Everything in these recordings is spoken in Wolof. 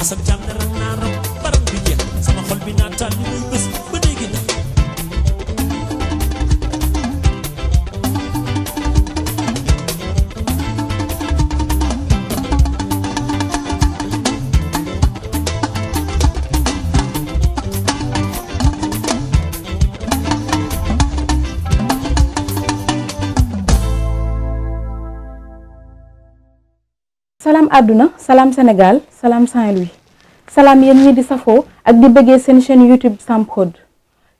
asal jam na rang naa ram barang bi jeex sama xol bi naa taal ni muy bés ba léegi ndax salaam àdduna salaam Sénégal salaam Saint-Louis salaam yéen ñi di safoo ak di bëggee seen chaîne YouTube Sam Prod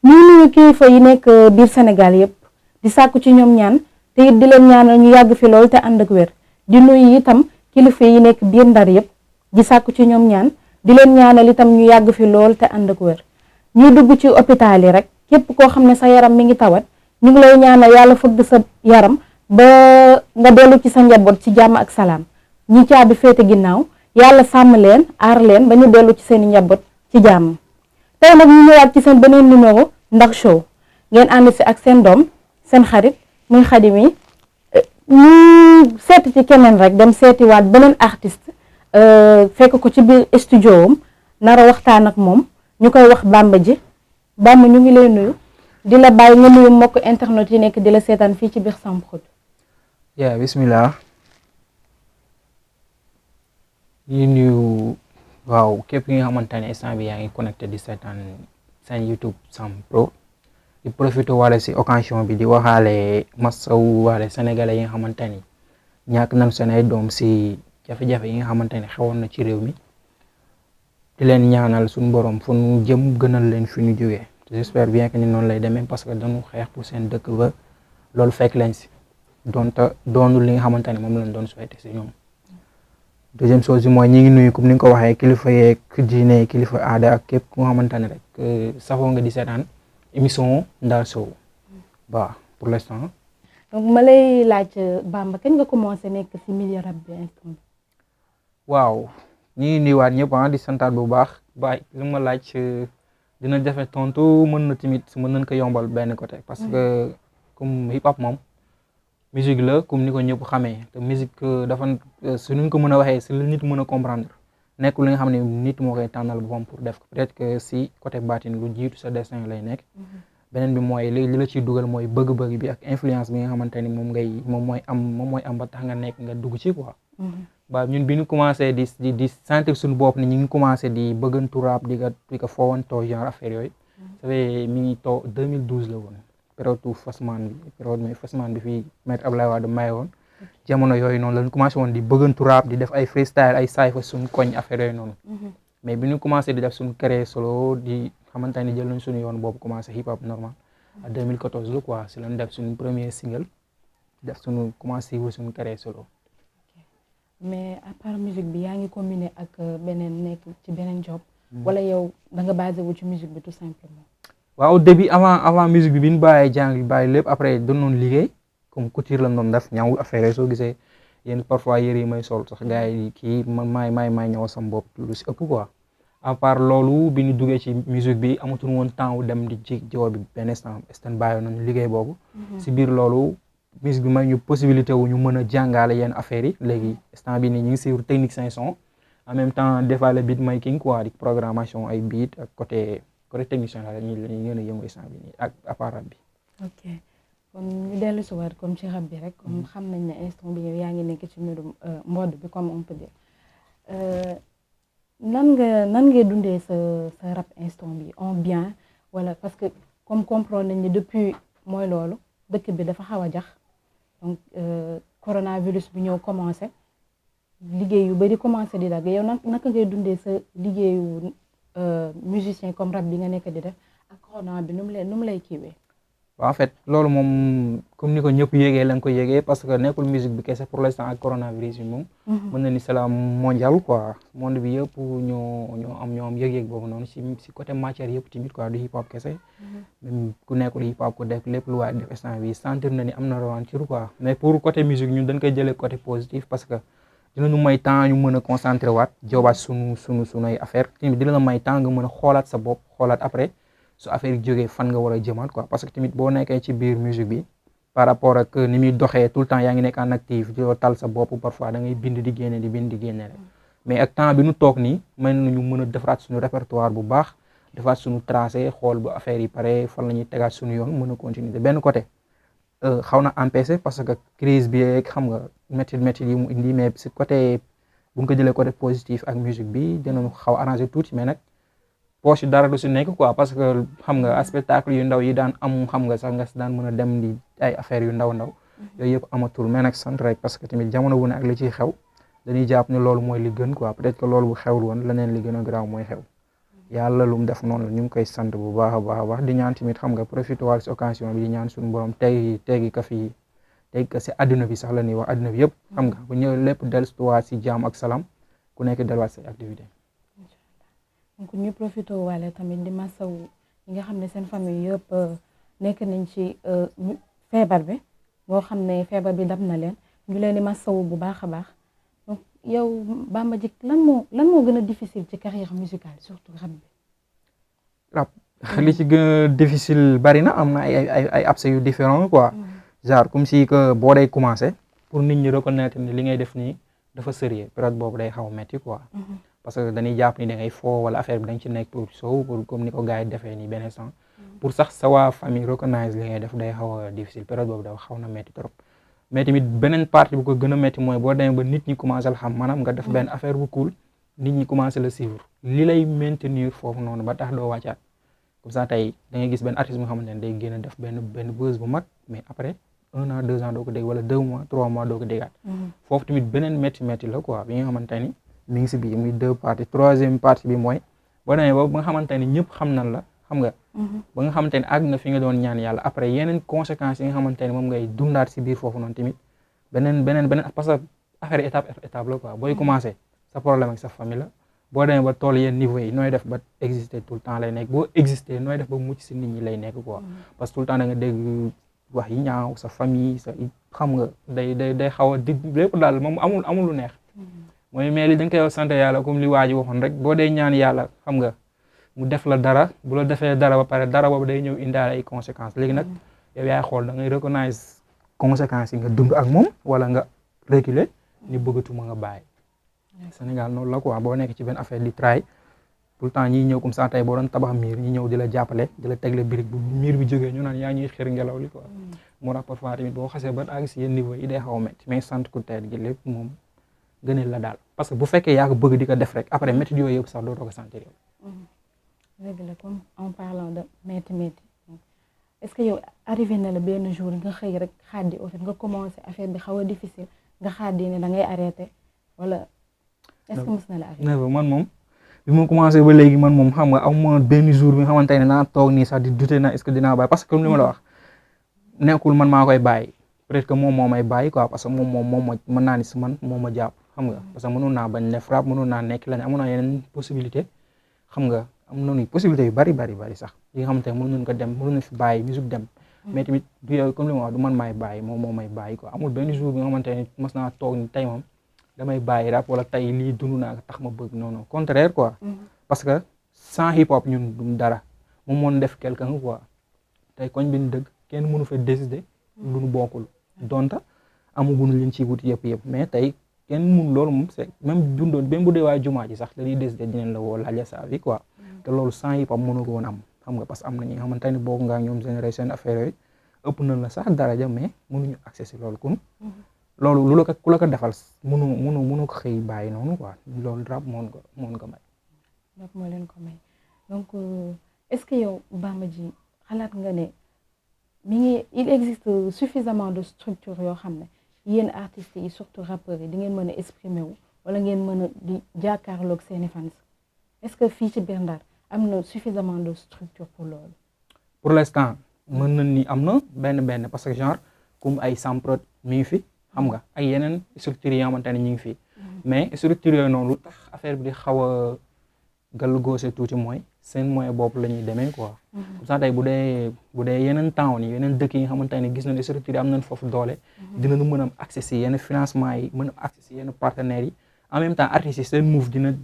ñu nuyu kilifa yi nekk biir Sénégal yépp di sàkku ci ñoom ñaan te it di leen ñaanal ñu yàgg fi lool te ànd ak wér di nuyu itam kilifa yi nekk biir Ndar yépp di sàkku ci ñoom ñaan di leen ñaanal itam ñu yàgg fi lool te ànd ak wér ñuy dugg ci hôpital yi rek képp koo xam ne sa yaram mi ngi tawat ñu ngi lay ñaanal yàlla fëgg sa yaram ba nga dellu ci sa njaboot ci jàmm ak salaam ñi caabi féete ginnaaw yàlla sàmm leen aar leen ba ñu dellu ci seeni njaboot ci jàmm tey nag ñu ñëwaat ci seen beneen numéro ndax show ngeen ànd si ak seen doom seen xarit muy Khady mi ñu seeti ci keneen rek dem seetiwaat beneen artiste fekk ko ci biir studio am nar a waxtaan ak moom ñu koy wax Bamba ji Bamba ñu ngi lay nuyu di la bàyyi nga nuyu mbokk internet yi nekk di la seetaan fii ci biir Sam Prod. yaa bismillah ñu nuyu waaw képp ki nga xamante ne instant bi yaa ngi connecté di seetaan seen YouTube Sam Prod di profité waale si occasion bi di waxaale masawu waale sénégalais yi nga xamante ni ñàkk nañ seen ay doom si jafe-jafe yi nga xamante ne xewoon na ci réew mi di leen ñaanal suñu borom fu ñu jëm gënal leen fi ñu jógee j'espère bien que ni noonu lay demee parce que dañu xeex pour seen dëkk ba loolu fekk leen si donte doonul li nga xamante ne moom lañ doon souhaité si ñoom. deuxième chose bi mooy ñi ngi nuyu comme ni nga ko waxee kilifa yeeg diine kilifa aada ak képp ku nga xamante ne rek safoo nga di seetaan émission Ndar Show ba pour l'instant. donc ma lay laaj Bamba kañ nga commencé nekk ci milieu rap bi instant. waaw ñi ngi nuyuwaat ñëpp di santaat bu baax baay li ma laaj dina jafe tontu mën na tamit mën nañ ko yombal benn côté parce que comme hip hop moom. musique la comme ni ko ñëpp xamee te musique dafa su ñu ko mën a waxee si li nit mën a comprendre nekkul li nga xam ne nit moo koy tànnal boppam pour def ko peut-être que si côté baatin lu jiitu sa destin lay nekk beneen bi mooy li la ciy dugal mooy bëgg-bëgg bi ak influence bi nga xamante ni moom mooy am ba tax nga nekk nga dugg ci quoi. ba ñun bi ñu commencé di sentir suñu bopp ni ñu ngi commencé di bëggantu rap di ko foowantoo genre affaire yooyu. ça fait mi ngi toog 2012 la woon. période Fasman bi fii maître Abdoulaye Wade maye woon jamono yooyu noonu lañu commencé woon di bëggantu rap di def ay freestyle ay cypher suñu koñ affaire yooyu noonu mais bi ñu commencé di def suñu créé solo di xamante ni jël nañ suñu yoon boobu commencé hip hop normal à 2014 la quoi si lañ def suñu premier single def suñu commencé wu suñu créé solo. mais à part musique bi yaa ngi combiné ak beneen nekk ci beneen job wala yow da nga basé wu ci musique bi tout simplement. waaw au début avant musique bi ñu bàyyee jàng bi bàyyi lépp après doon noonu liggéey comme couture la doon def ñaw affaire soo gisee yéen parfois yëre yi may sol sax gars yi kii man maay ñëw sama bopp lu si ëpp quoi. à part loolu bi ñu duggee ci musique bi amatul woon temps wu dem di ci jiw bi benn instant bàyyi nañu liggéey boobu. si biir loolu musique bi may ñu possibilité wu ñu mën a jàngale yenn affaires yi léegi instant bi nii ñu ngi suivre technicien son en même temps defaale le beat making quoi di programmation ay beat ak côté technicien la ñu gën a yëngu instant bi nii ak appareil bi. ok kon ñu dellu si waat comme ci rap bi rek comme xam nañ ne instant bi yow yaa ngi nekk ci mbirum mode bi comme on peut dire nan ngay dundee sa rap instant bi en bien wala parce que comme comprendre nañ ni depuis mooy loolu dëkk bi dafa xaw a jax donc coronavirus bi ñëw commencé liggéey yu bari commencé di dagg yow naka ngay dundee sa liggéeyu musicien comme rap bi nga nekk di def ak corona bi nu mu lay kiiwee. waaw en fait loolu moom comme ni ko ñëpp yéegee la nga ko yéegee parce que nekkul musique bi kese pour l'instant ak coronavirus bi moom. mën na ni c'est la mondial quoi monde bi yëpp ñoo am yëg-yëg boobu noonu si côté matière yëpp tamit quoi du hip hop kese. même ku nekkul hip hop ko def lépp lu waay def instant bi sentir na ni am na revanche quoi mais pour côté musique ñun dañ koy jëlee côté positif parce que dinañu may temps ñu mën a concentré waat joobaat sunuy affaire tamit dina la may temps nga mën a xoolaat sa bopp xoolaat après. su affaire yi jógee fan nga war a jëmaat quoi parce que tamit boo nekkee ci biir musique bi par rapport ak ni muy doxee tout le temps yaa ngi nekk en actif di tal sa bopp parfois da ngay bind di génne rek mais ak temps bi nu toog nii may nañu mën a defaraat suñu répertoire bu baax defaat suñu tracé xool ba affaire yi pare fan la ñuy tegaat suñu yoon mën a continuer de benn côté xaw na empêché parce que crise bi yeeg xam nga métti yi mu indi mais si côté bu ñu ko jëlee côté positif ak musique bi dinañu xaw arrangé tuuti mais nag poche dara du si nekk quoi parce que xam nga spectacle yu ndaw yi daan am xam nga sax nga si daan mën a dem di ay affaires yu ndaw yooyu yëpp amatul mais nag sant rek parce que tamit jamono bu ne ak li ciy xew dañuy jàpp ne loolu mooy li gën quoi peut-être que loolu bu xewul woon leneen li gën a garaaw mooy xew yàlla lu mu def noonu la ñu ngi koy sant bu baax a baax di ñaan tamit xam nga profité waal si occasion bi di ñaan suñu borom teggi ka si adduna bi sax la ñuy wax adduna bi yëpp xam nga bu ñëw lépp delluwaat si jaam ak salaam ku nekk delluwaat say activité donc ñu profité waale tamit di masaw ñi nga xam ne seen famille yëpp nekk nañ ci feebar bi boo xam ne feebar bi dab na leen ñu leen di masawu bu baax a baax donc yow Bamba Dick lan moo gën a difficile ci carrière musicale surtout rap bi. rap li ci gën a difficile bari na am na ay aspects yu différents quoi genre comme si que boo day commencer pour nit ñi reconnaître ni li ngay def nii dafa sérieux période boobu day xaw a metti quoi. parce que dañuy jàpp ni da ngay foo wala affaire bi da nga ci nekk pour show pour comme ni ko gars yi defee nii benn instant pour sax sa waa famille recognize li ngay def day xaw a difficile période boobu dafa xaw na metti trop mais tamit beneen partie bu ko gën a metti mooy boo demee ba nit ñi commencé la xam maanaam nga def benn affaire bu cool nit ñi commencé la suivre li lay maintenir foofu noonu ba tax doo wàccaat comme ça tey da ngay gis benn artiste bu nga xamante ne day génn def benn buzz bu mag mais après 1 an 2 ans doo ko dégg wala 2 mois 3 mois doo ko déggaat foofu tamit beneen métti la quoi bi nga xamante ni mi ngi si biir muy 2 parties 3e partie bi mooy boo demee ba nga xamante ni ñëpp xam nan la xam nga ba nga xamante ni àgg na fi nga doon ñaan yàlla après yeneen conséquences yi nga xamante ni moom ngay dundaat si biir foofu noonu tamit beneen parce que affaire étape la quoi booy commencé sa problème ak sa famille la boo demee ba tool yenn niveau yi nooy def ba exister tout le temps lay nekk boo exister nooy def ba mucc si nit ñi lay nekk quoi parce que tout le temps da nga dégg wax yi ñaaw sa famille sa xam nga day xaw a di lépp daal moom amul lu neex mooy mais li da nga koy sant yàlla comme li waa ji waxoon rek boo dee ñaan yàlla xam nga mu def la dara bu la defee dara ba pare dara boobu day ñëw indaale ay conséquences léegi nag yow yaay xool da ngay recognize conséquences yi nga dund ak moom wala nga reculer ni bëggatuma nga bàyyi. Sénégal noonu la quoi boo nekk ci benn affaire di try tout le temps ñiy ñëw comme ça tey boo doon tabax miir ñi ñëw di la jàppale di la tegle brique bu miir bi jógee ñu naan yaa ñuy xir ngelaw li quoi. moo tax parfois tamit boo xasee ba àgg si yenn niveau yi day xaw a métti mais sant ku teel gi lépp moom gënal la daal parce que bu fekkee yaa ko bëgg di ko def rek après métti yooyu yëpp sax dootoo ko sentir yow. dëgg la comme en parlant de métti est-ce que yow arrivé na la benn jour nga xëy rek xaaddi au fait nga commencé affaire bi xaw a difficile nga xaaddi ne da ngay arrêté wala est-ce que mës na la arrivé. man moom bi ma commencé ba léegi man moom xam nga amuma benn jour bi nga xamante ne naa toog nii sax di douter na est-ce que dinaa bàyyi parce que comme li ma la wax nekkul man maa koy bàyyi peut-être que moom moo may bàyyi quoi parce que moom ma mën naa ni si man moo ma jàpp xam nga parce que mënoon naa bañ def rap mënoon naa nekk leneen amoon naa yeneen possibilité xam nga am nañu possibilité yu bari sax yi nga xamante ne mënoon ko dem mënoon fi bàyyi musique dem mais tamit du yow comme li ma wax du man maay bàyyi moom moo may bàyyi quoi amul benn jour bi nga xamante ne mas naa toog ni tey moom damay bàyyi rap wala tey lii dund naa ko tax ma bëgg non contraire quoi parce que sans hip hop ñun du dara moom moo def quelqu'un quoi tey koñ bi ñu dëgg kenn mënu fa décider lu nu bokkul donta amuguñu liñ ci wut yëpp mais tey kenn mun loolu moom c'est même dundoon même bu dee waa jumaa ji sax dañuy décider dinañ la woo laaj sa vie quoi te loolu sans hip hop mënu ko woon am xam nga parce que am na ñi nga xamante ne bokk nga ñoom génération affaire yooyu ëpp na la sax daraja mais mënuñu accès si loolu kun loolu lu la ko ku la ko defal mënu ko xëy bàyyi noonu quoi loolu rap moon ko may. rap moo leen ko may donc est-ce que yow Bamba ji xalaat nga ne il existe suffisamment de structures yoo xam ne yéen artistes yi surtout rappeurs yi di ngeen mën a exprimer wu wala ngeen mën a di jàkkaarloog seeni fans est-ce que fii ci biir Ndar am na suffisamment de structure pour loolu. pour l'instant mën na ni am na benn parce que genre comme ay Samprod mi ngi fi xam nga ay yeneen structures yi nga xamante ne ñu ngi fi mais structures yooyu noonu lu tax affaire bi di xaw a gàllu góose tuuti mooy seen moyen bopp la ñuy demee quoi. comme ça tey bu dee yeneen town yi yeneen dëkk yi nga xamante ne gis nañ ne structures yi am nañ foofu doole dinañu mën a am accès si yenn financement yi mën a accès si yenn partenaires yi en même temps artistes yi seen move dina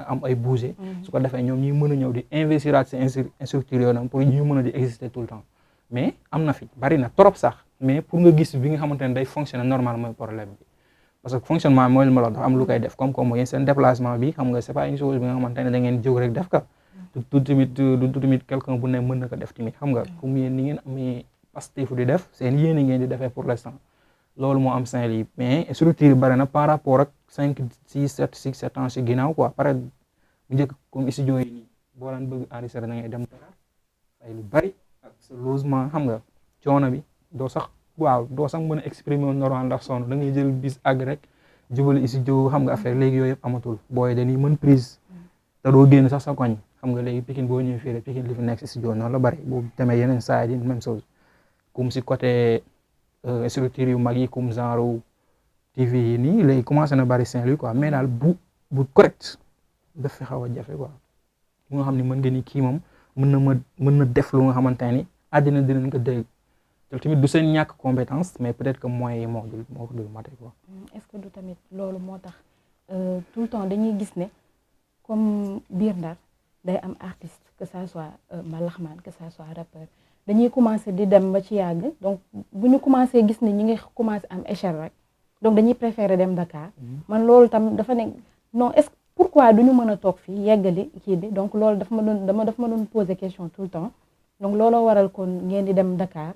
am ay bouger su ko defee ñoom ñuy mën a ñëw di investiraat si structures yooyu pour ñu mën a di exister tout le temps mais am na fi bari na trop sax mais pour nga gis bi nga xamante ne day fonctionner normal mooy problème bi parce que fonctionnement mooy li ma la wax dafa am lu koy def comme yéen seen déplacement bi xam nga c'est pas une chose bi nga xamante ne da ngeen jóg rek def ka du tamit quelqu'un bu ne mën na ko def tamit xam nga comme yéen ni ngeen amee Pastef di def seen yéene ngeen di defee pour l'instant loolu moo am Saint-Louis mais structure yi bari na par rapport ak 7 ans si ginnaaw quoi pare bu njëkk comme studio yi nii boo daan bëgg enregistrer da ngay dem Dakar ay lu bari ak sa logement xam nga coono bi doo sax mën a exprimer normal ndax sonn da ngay jël bis àgg rek jubali studio xam nga affaire léegi yooyu yëpp amatul booy dañuy mën prise te doo génn sax sa koñ xam nga léegi Pikine boo ñëwee fii rek Pikine li fi nekk si studio noonu la bari boo demee yeneen saa yi même chose comme si côté structure yu mag yi comme genre TV yi nii léegi commencé na bari Saint-Louis quoi mais daal bu correct daf fi xaw a jafe quoi bu nga xam ne mën nga ni kii moom mën na def lu nga xamante ni àddina dinañ ko dégg te tamit du seen ñàkk compétence mais peut-être que moyens yi moo dul mate quoi. est-ce que du tamit loolu moo tax tout le temps dañuy gis ne comme biir Ndar day am artiste que ça soit mbalaxmaan que ça soit rappeur dañuy commencer di dem ba ci yàgg donc bu ñu commencer gis ne ñi ngi commencer am échelle rek donc dañuy préférer dem Dakar man loolu tam dafa ne non est-ce pourquoi du ñu mën a toog fii yeggali kii bi donc loolu dafa ma doon poser question tout le temps donc looloo waral kon ngeen di dem Dakar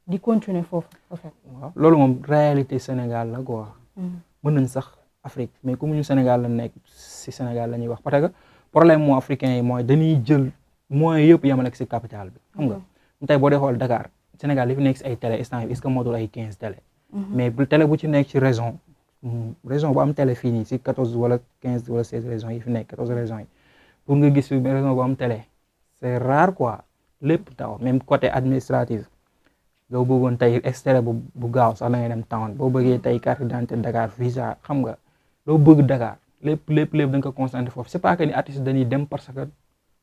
di continuer foofu en fait. waaw loolu moom réalité Sénégal la quoi. mën nañ sax Afrique mais comme ñu Sénégal la nekk si Sénégal la ñuy wax parce que problème moo africain yi mooy dañuy jël moyens yëpp yemale ak si capitale bi. xam nga tey boo dee xool Dakar Sénégal li fi nekk si ay télé instant bi est-ce que motul ay 15 télé. mais télé bu ci nekk ci région bu am télé fii nii si 14 wala 15 wala 16 régions yi fi nekk 14 régions yi pour nga gis fi région bu am télé c'est rare quoi lépp taw même côté administratif. loo bëggoon tey extrait bu gaaw sax da ngay dem town boo bëggee tey carte d'identité Dakar visa xam nga loo bëgg Dakar lépp da nga ko concentré foofu c'est pas que ni artistes dañuy dem parce que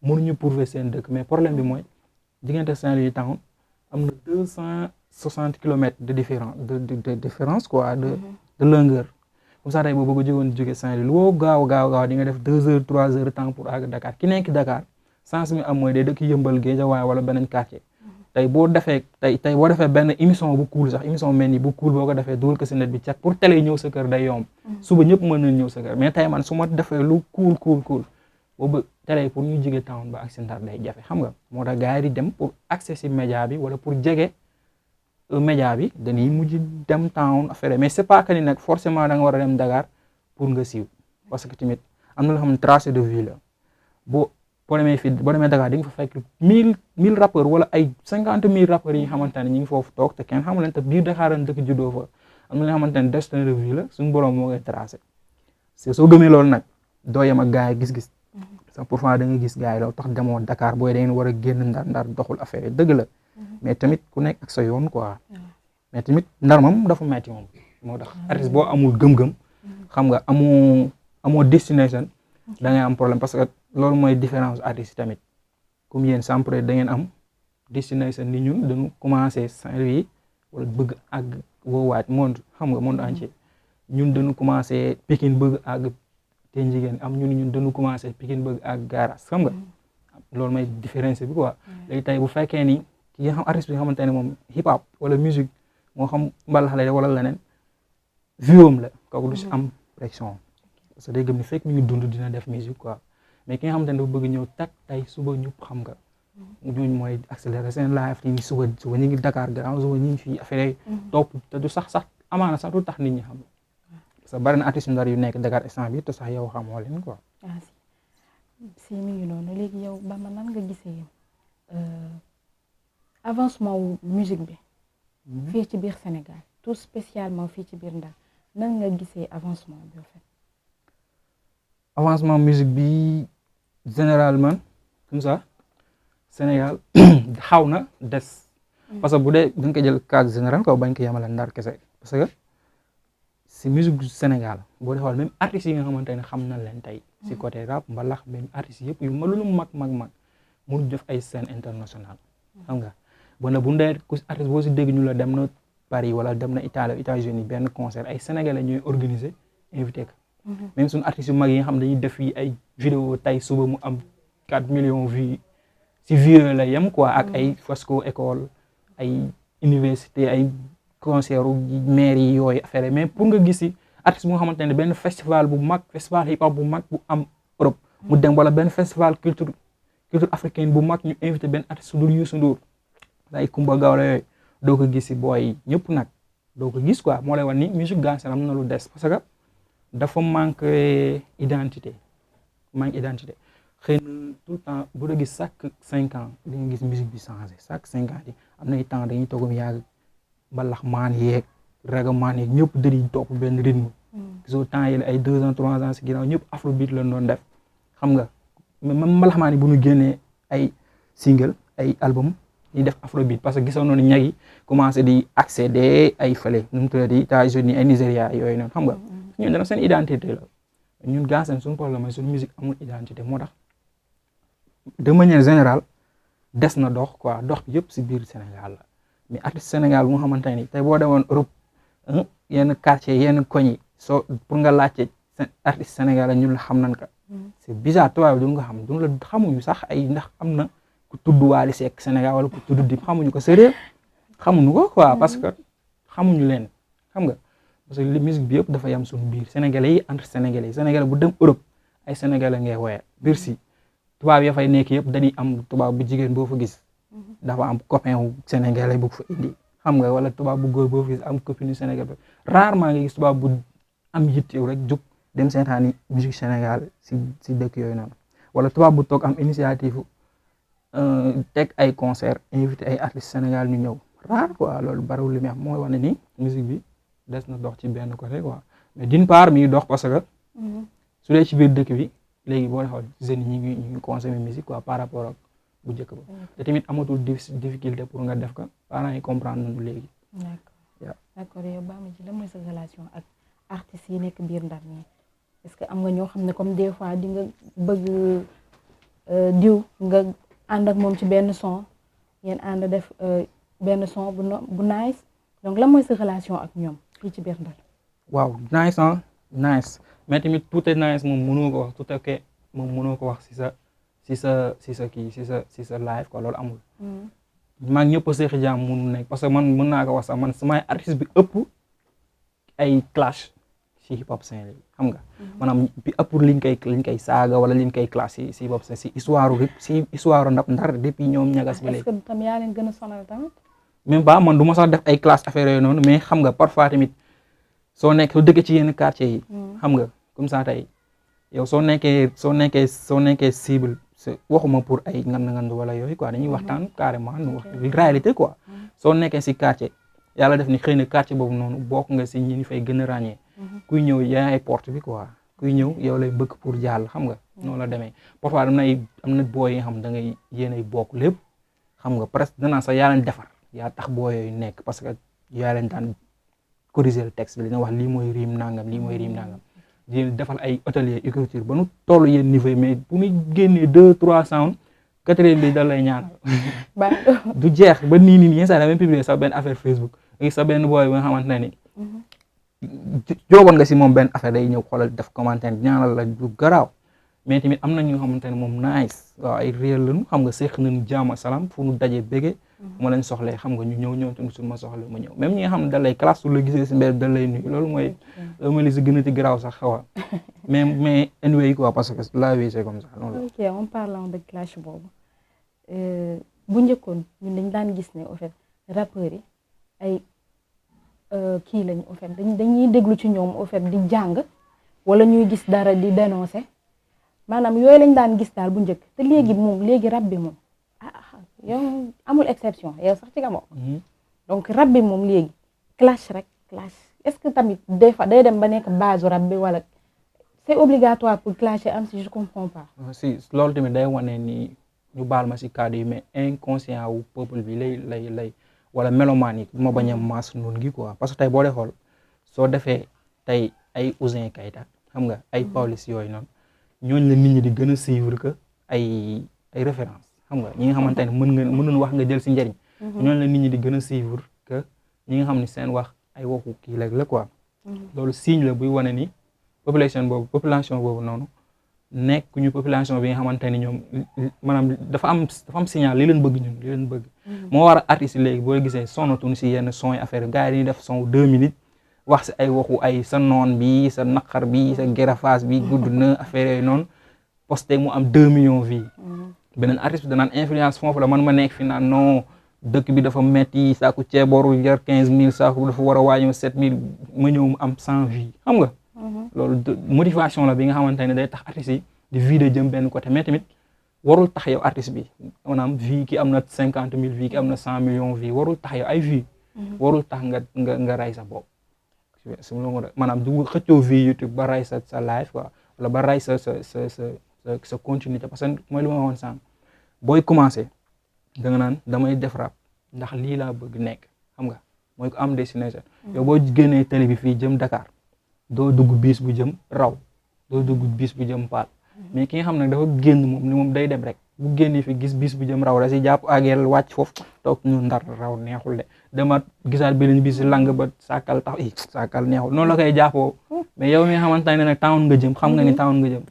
mënuñu prouver seen dëkk mais problème bi mooy diggante Saint-Louis town am na 260 kilomètres de différence quoi de longueur comme ça tey boo bëgg jóge Saint-Louis loo gaaw di nga def 2 heures 3 heures de temps pour àgg Dakar ki nekk Dakar sens mi am mooy day dëkk Yëmbal Guédiawaye wala beneen quartier tey boo defee benn émission bu cool sax émission mel ni bu cool boo ko defee dugal ko si net bi chat pour télé ñëw sa kër day yomb suba ñëpp mën nañ ñëw sa kër mais tey man su ma defee lu cool boobu télé pour ñu jóge town ba ak si Ndar day jafe xam nga moo tax gars yi di dem pour accès si média bi wala pour jege média bi dañuy mujj dem town affaire mais c'est pas que ni nag forcément da nga war a dem Dakar pour nga siiw parce que tamit am na loo xam ne tracé de vie la boo demee Dakar di nga fa fekk 1000 rappeurs wala ay 50 000 rappeurs yi nga xamante ne ñu ngi foofu toog te kenn xamu leen te biir Dakar lañ dëkk juddoo fa am na li nga xamante ne destin de vie la suñu borom moo koy tracé c'est soo gëmee loolu nag doo yem ak gars yi gis-gis sax parfois da nga gis gars yi loolu tax demoo Dakar booy da ngeen war a génn Ndar doxul affaire yi dëgg la mais tamit ku nekk ak sa yoon quoi mais tamit Ndar moom dafa metti moom moo tax artiste boo amul gëm-gëm xam nga amoo destination da ngay am problème parce que loolu mooy différence artiste tamit comme yéen sempre da ngeen am destination ni ñun dañu commencé Saint-Louis wala bëgg àgg woowaat monde xam nga monde entier ñun dañu commencé Pikine bëgg àgg te jigéen am ñun dañu commencé Pikine bëgg àgg Garaas xam nga loolu mooy différence bi quoi léegi tey bu fekkee ni ki nga xam artiste bi nga xamante ne moom hip hop wala musique moo xam mbalax la wala leneen viom la kooku du si am pression parce que day gëm ni fekk mi ngi dund dina def musique quoi mais ki nga xamante ne dafa bëgg ñëw tak tey suba ñu xam nga ñooñu mooy accélérer seen live ni suba ñu ngi Dakar gannaaw suba ñu ngi fii affaire topp te du sax amaana sax du tax nit ñi xam parce que bari na artiste Ndar yu nekk Dakar instant bi te sax yow xamoo leen quoi. si mi ngi noonu léegi yow Bamba nan nga gisee avancement wu musique bi fii ci biir Sénégal tout spécialement fii ci biir Ndar nan nga gisee avancement bi en fait. avancement musique bi généralement comme ça Sénégal xaw na des parce que bu dee da nga ko jël cadre général ko bañ ko yemale Ndar kese parce que si musique du Sénégal boo dee xool même artistes yi nga xamante ne xam na leen tey si côté rap mbalax même artistes yëpp yu lu mag mënu def ay scène internationale xam nga bu ndee ku artiste boo si dégg ñu la dem na Paris wala dem na Italie États-Unis benn concert ay Sénégalais ñooy organiser invité ko même suñu artistes yu mag yi nga xam dañuy def yi ay vidéo tey suba mu am 4 millions vues si vieux la yem quoi ak ay Fasco école ay université ay concert maire yi yooyu affaire mais pour nga gis si artiste bu nga xamante ne benn festival bu mag festival hip hop bu mag bu am Europe mu dem wala benn festival culture africaine bu mag ñu invité benn artiste su dul Youssou Ndour ay Kumba Gawlo yooyu doo ko gis si booy ñëpp nag doo ko gis quoi moo lay wan ni musique Galsen am na lu des parce que dafa manque identité xëy na tout le temps bu la gis chaque 5 ans di nga gis musique bi changé chaque 5 ans di am nay temps dañuy toog yàgg mbalax maan yeeg raga maan yeeg ñëpp dañuy topp benn rythme gisoo temps yi ay 2 ans 3 ans si ginnaaw ñëpp afrobeat la doon def xam nga même mbalax maan yi bu ñu génnee ay single ay album di def afrobeat parce que gisoon noonu ñag yi commencé di accéder ay fële nu mu tuddati États-Unis ay Nigéria yooyu noonu xam nga ñun dana seen identité la ñun Galsen suñu problème mooy suñu musique amul identité moo tax de manière générale des na dox quoi dox bi yëpp si biir Sénégal la mais artiste Sénégal bu nga xamante ni tey boo demoon Europe yenn quartier yenn koñ yi soo pour nga laajte artiste Sénégal ñun la xam nañ ka c'est bizarre tubaab bi du nga xam du la xamuñu sax ay ndax am na ku tudd Wally Seck Sénégal wala ku tudd Dip xamuñu ko sérieux xamuñu ko quoi parce que xamuñu leen xam nga parce que li musique bi yëpp dafa yam suñu biir sénégalais yi entre sénégalais bu dem Europe ay sénégalais ngay woowee biir si tubaab ya fay nekk yëpp dañuy am tubaab bu jigéen boo fa gis dafa am copain wu sénégalais bu fa indi xam nga wala tubaab bu góor boo fa gis am copine sénégalais rarement nga gis tubaab bu am yitte rek jóg dem seetaani musique Sénégal si dëkk yooyu noonu wala tubaab bu toog am initiative teg ay concert invité ay artistes Sénégal ñu ñëw rare quoi loolu bariwul li muy am mooy wane ni musique bi des na dox ci benn côté quoi mais d'une part mi ngi dox parce que su dee ci biir dëkk bi léegi boo xool jeunes yi ñu ngi consommer musique quoi par rapport ak bu njëkk ba te tamit amatul difficulté pour nga def ko parents yi comprendre nañu léegi. d'accord yow Bamba ji lan mooy sa relation ak artistes yi nekk biir Ndar nii est-ce que am nga ñoo xam ne comme des fois di nga bëgg diw nga ànd ak moom ci benn son ngeen ànd def benn son bu nice donc lan mooy sa relation ak ñoom fii ci biir Ndar. waaw nice ah nice mais tamit tout est nice moom mënoo ko wax tout est que moom mënoo ko wax si sa live quoi loolu amul. maa ngi ñëpp a seex jaam mënu nekk parce que man mën naa ko wax sax man samay artiste bi ëpp ay clash si hip hop scène yi xam nga. maanaam bi ëpp liñ koy saaga wala liñ koy clash si hip hop scène si histoire Ndar depuis ñoom ñagas bi léegi. est-ce que tam yaa leen gën a sonal tamit. même pas man du ma sax def ay clash affaire yooyu noonu mais xam nga parfois tamit soo dëkk ci yenn quartier yi. xam nga comme ça tey yow soo nekkee cible waxuma pour ay ngand wala yooyu quoi dañuy waxtaan carrément nu wax réalité quoi soo nekkee si quartier yàlla def ni xëy na quartier boobu noonu bokk nga si ñi fay gën a ràññee kuy ñëw yaa ay porte bi quoi kuy ñëw yow lay bëgg pour jàll xam nga noonu la demee parfois am na booy yi nga xam da ngay yéen ay bokk lépp xam nga presque danaa sax yaa leen defar yaa tax booy yooyu nekk parce que yaa leen daan corriger le texte bi dina wax lii mooy riim nangam di defal ay atelier écriture ba nu toll yenn niveau mais bu muy génnee 2-3 sound 4e bi da lay ñaanal du jeex ba nii yenn saa damay publier sax benn affaire Facebook gis sa benn booy ba nga xamante ne ni jooboon nga si moom benn affaire day ñëw xoolal def commentaire ñaanal la du garaaw mais tamit am na ñu nga xamante ne moom nice waaw ay réel lañu xam nga seex nañu jaam ak salaam fu nu dajee bége ma leen soxlee xam nga ñu ñëw tamit su ma soxla ma ñëw même ñi nga xam ne da lay classe su la gisee si mbir da lay nuyu loolu mooy li si gën a ti garaaw sax xaw a mais anyway quoi parce que la vie c'est comme ça noonu la. ok en parlant de clash boobu bu njëkkoon ñun dañ daan gis ne au fait rappeurs yi ay kii lañu au fait dañuy déglu ci ñoom au fait di jàng wala ñuy gis dara di dénoncer maanaam yooyu lañ daan gis daal bu njëkk te léegi rap bi moom yow amul exception yow sax ci nga bokk donc rap bi moom léegi clash est-ce que tamit des fois day dem ba nekk base rap bi wala c'est obligatoire pour clasher am si je comprends pas. si loolu tamit day wane ni ñu baal ma si cadre yi mais inconscient wu peuple bi lay wala mélomane yi ma bañ a maas noonu gi quoi parce que tey boo dee xool soo defee tey ay Ouzin Keita xam nga ay Pawlish yooyu noonu ñooñu la nit ñi di gën a suivre que ay référence xam nga ñi nga xamante ne mënun wax nga jël si njëriñ ñooñu la nit ñi di gën a suivre que ñi nga xam ne seen wax ay waxu kii la quoi loolu signe la buy wane ni population boobu noonu nekkuñu population bi nga xamante ni ñoom maanaam dafa am signal li leen bëgg moo war a artiste léegi boo gisee sonatuñu si yenn son yi affaire gars yi dañuy def son 2 minutes wax si ay waxu ay sa noon bi sa naqar bi sa gerafaas bi gudd na affaire yooyu noonu posté mu am 2 millions vues beneen artiste bi danaan influence foofu la man ma nekk fi naan non dëkk bi dafa metti saaku ceeboru jar 15000 saaku dafa war a wàññi 7000 ma ñëw mu am 100 vues xam nga loolu motivation la bi nga xamante ne day tax artistes yi di vider jëm benn côté mais tamit warul tax yow artiste bi maanaam vie ki am na 50000 vues ki am na 100 millions vues warul tax yow ay vues warul tax nga ray sa bopp maanaam du xëccoo vie YouTube ba ray sa live quoi wala ba ray sa continuité parce que mooy li ma waxoon sànq booy commencé da nga naan damay def rap ndax lii laa bëgg nekk xam nga mooy ko am destination yow boo génnee télé bi fii jëm Dakar doo dugg bis bu jëm raw doo dugg bis bu jëm paal mais ki nga xam ne dafa génn moom ni moom day dem rek bu génnee fi gis bis bu jëm raw da si jàpp agel wàcc foofu toog ñu ndar raw neexul de demaat gisaat beneen bis lang ba sàkkal tax sàkkal neexul noonu la koy jàppoo mais yow mi nga xamante ne nag town nga jëm xam nga ni town nga jëm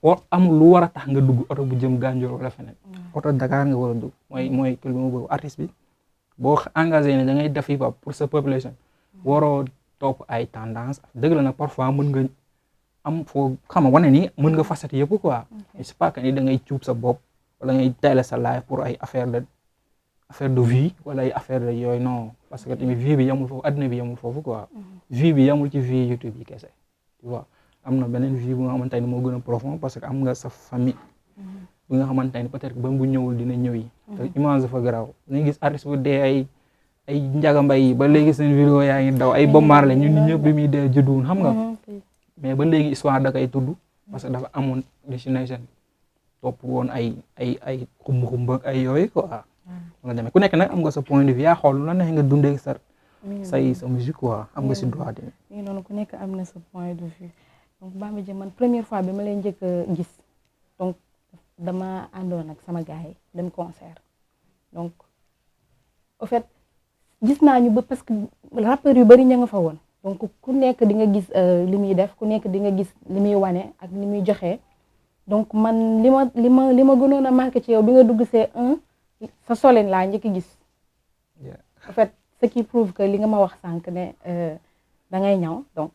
war amul lu war a tax nga dugg oto bu jëm Gandiol wala feneen oto Dakar nga war a dugg mooy li ma bëgg artiste bi boo engagé ne da ngay def hip hop pour sa population waroo topp ay tendance dëgg la nag parfois mën nga am foo xam nga wane ni mën nga facette yëpp quoi mais c'est pas que ni da ngay cuub sa bopp wala ngay teel sa live pour ay affaire de vie wala ay affaire de yooyu non parce que tamit vie bi yamul foofu adduna bi yamul foofu quoi vie bi yamul ci vie YouTube yi kese tu vois am na beneen vie bu nga xamante ni moo gën a profond parce que am nga sa famille bi nga xamante ni peut-être que ba bu ñëwul dina ñëw yi te image dafa garaaw dañuy gis artiste bu dee ay Njaga Mbay yi ba léegi seen vidéo yaa ngi daw ay Bob Marley ñun ñëpp bi muy dee judduwul xam nga mais ba léegi histoire da koy tudd parce que dafa amoon destination topp woon ay xumb ay yooyu quoi nga demee ku nekk nag am nga sa point de vue yaa xool la neex nga dundee sa musique quoi am nga si droit de nii noonu ku nekk am na sa point de vue donc Bamba Dieng man première fois bi ma lay njëkk a gis donc dama àndoon ak sama gars yi dem concert donc au fait gis naa ñu ba parce que rappeurs yu bari ña nga fa woon donc ku nekk di nga gis li muy def ku nekk di nga gis li muy wane ak li muy joxe donc man li ma gënoon a marqué ci yow bi nga dugg see sa solin laa njëkk gis en fait ce qui prouve que li nga ma wax sànq ne da ngay ñaw donc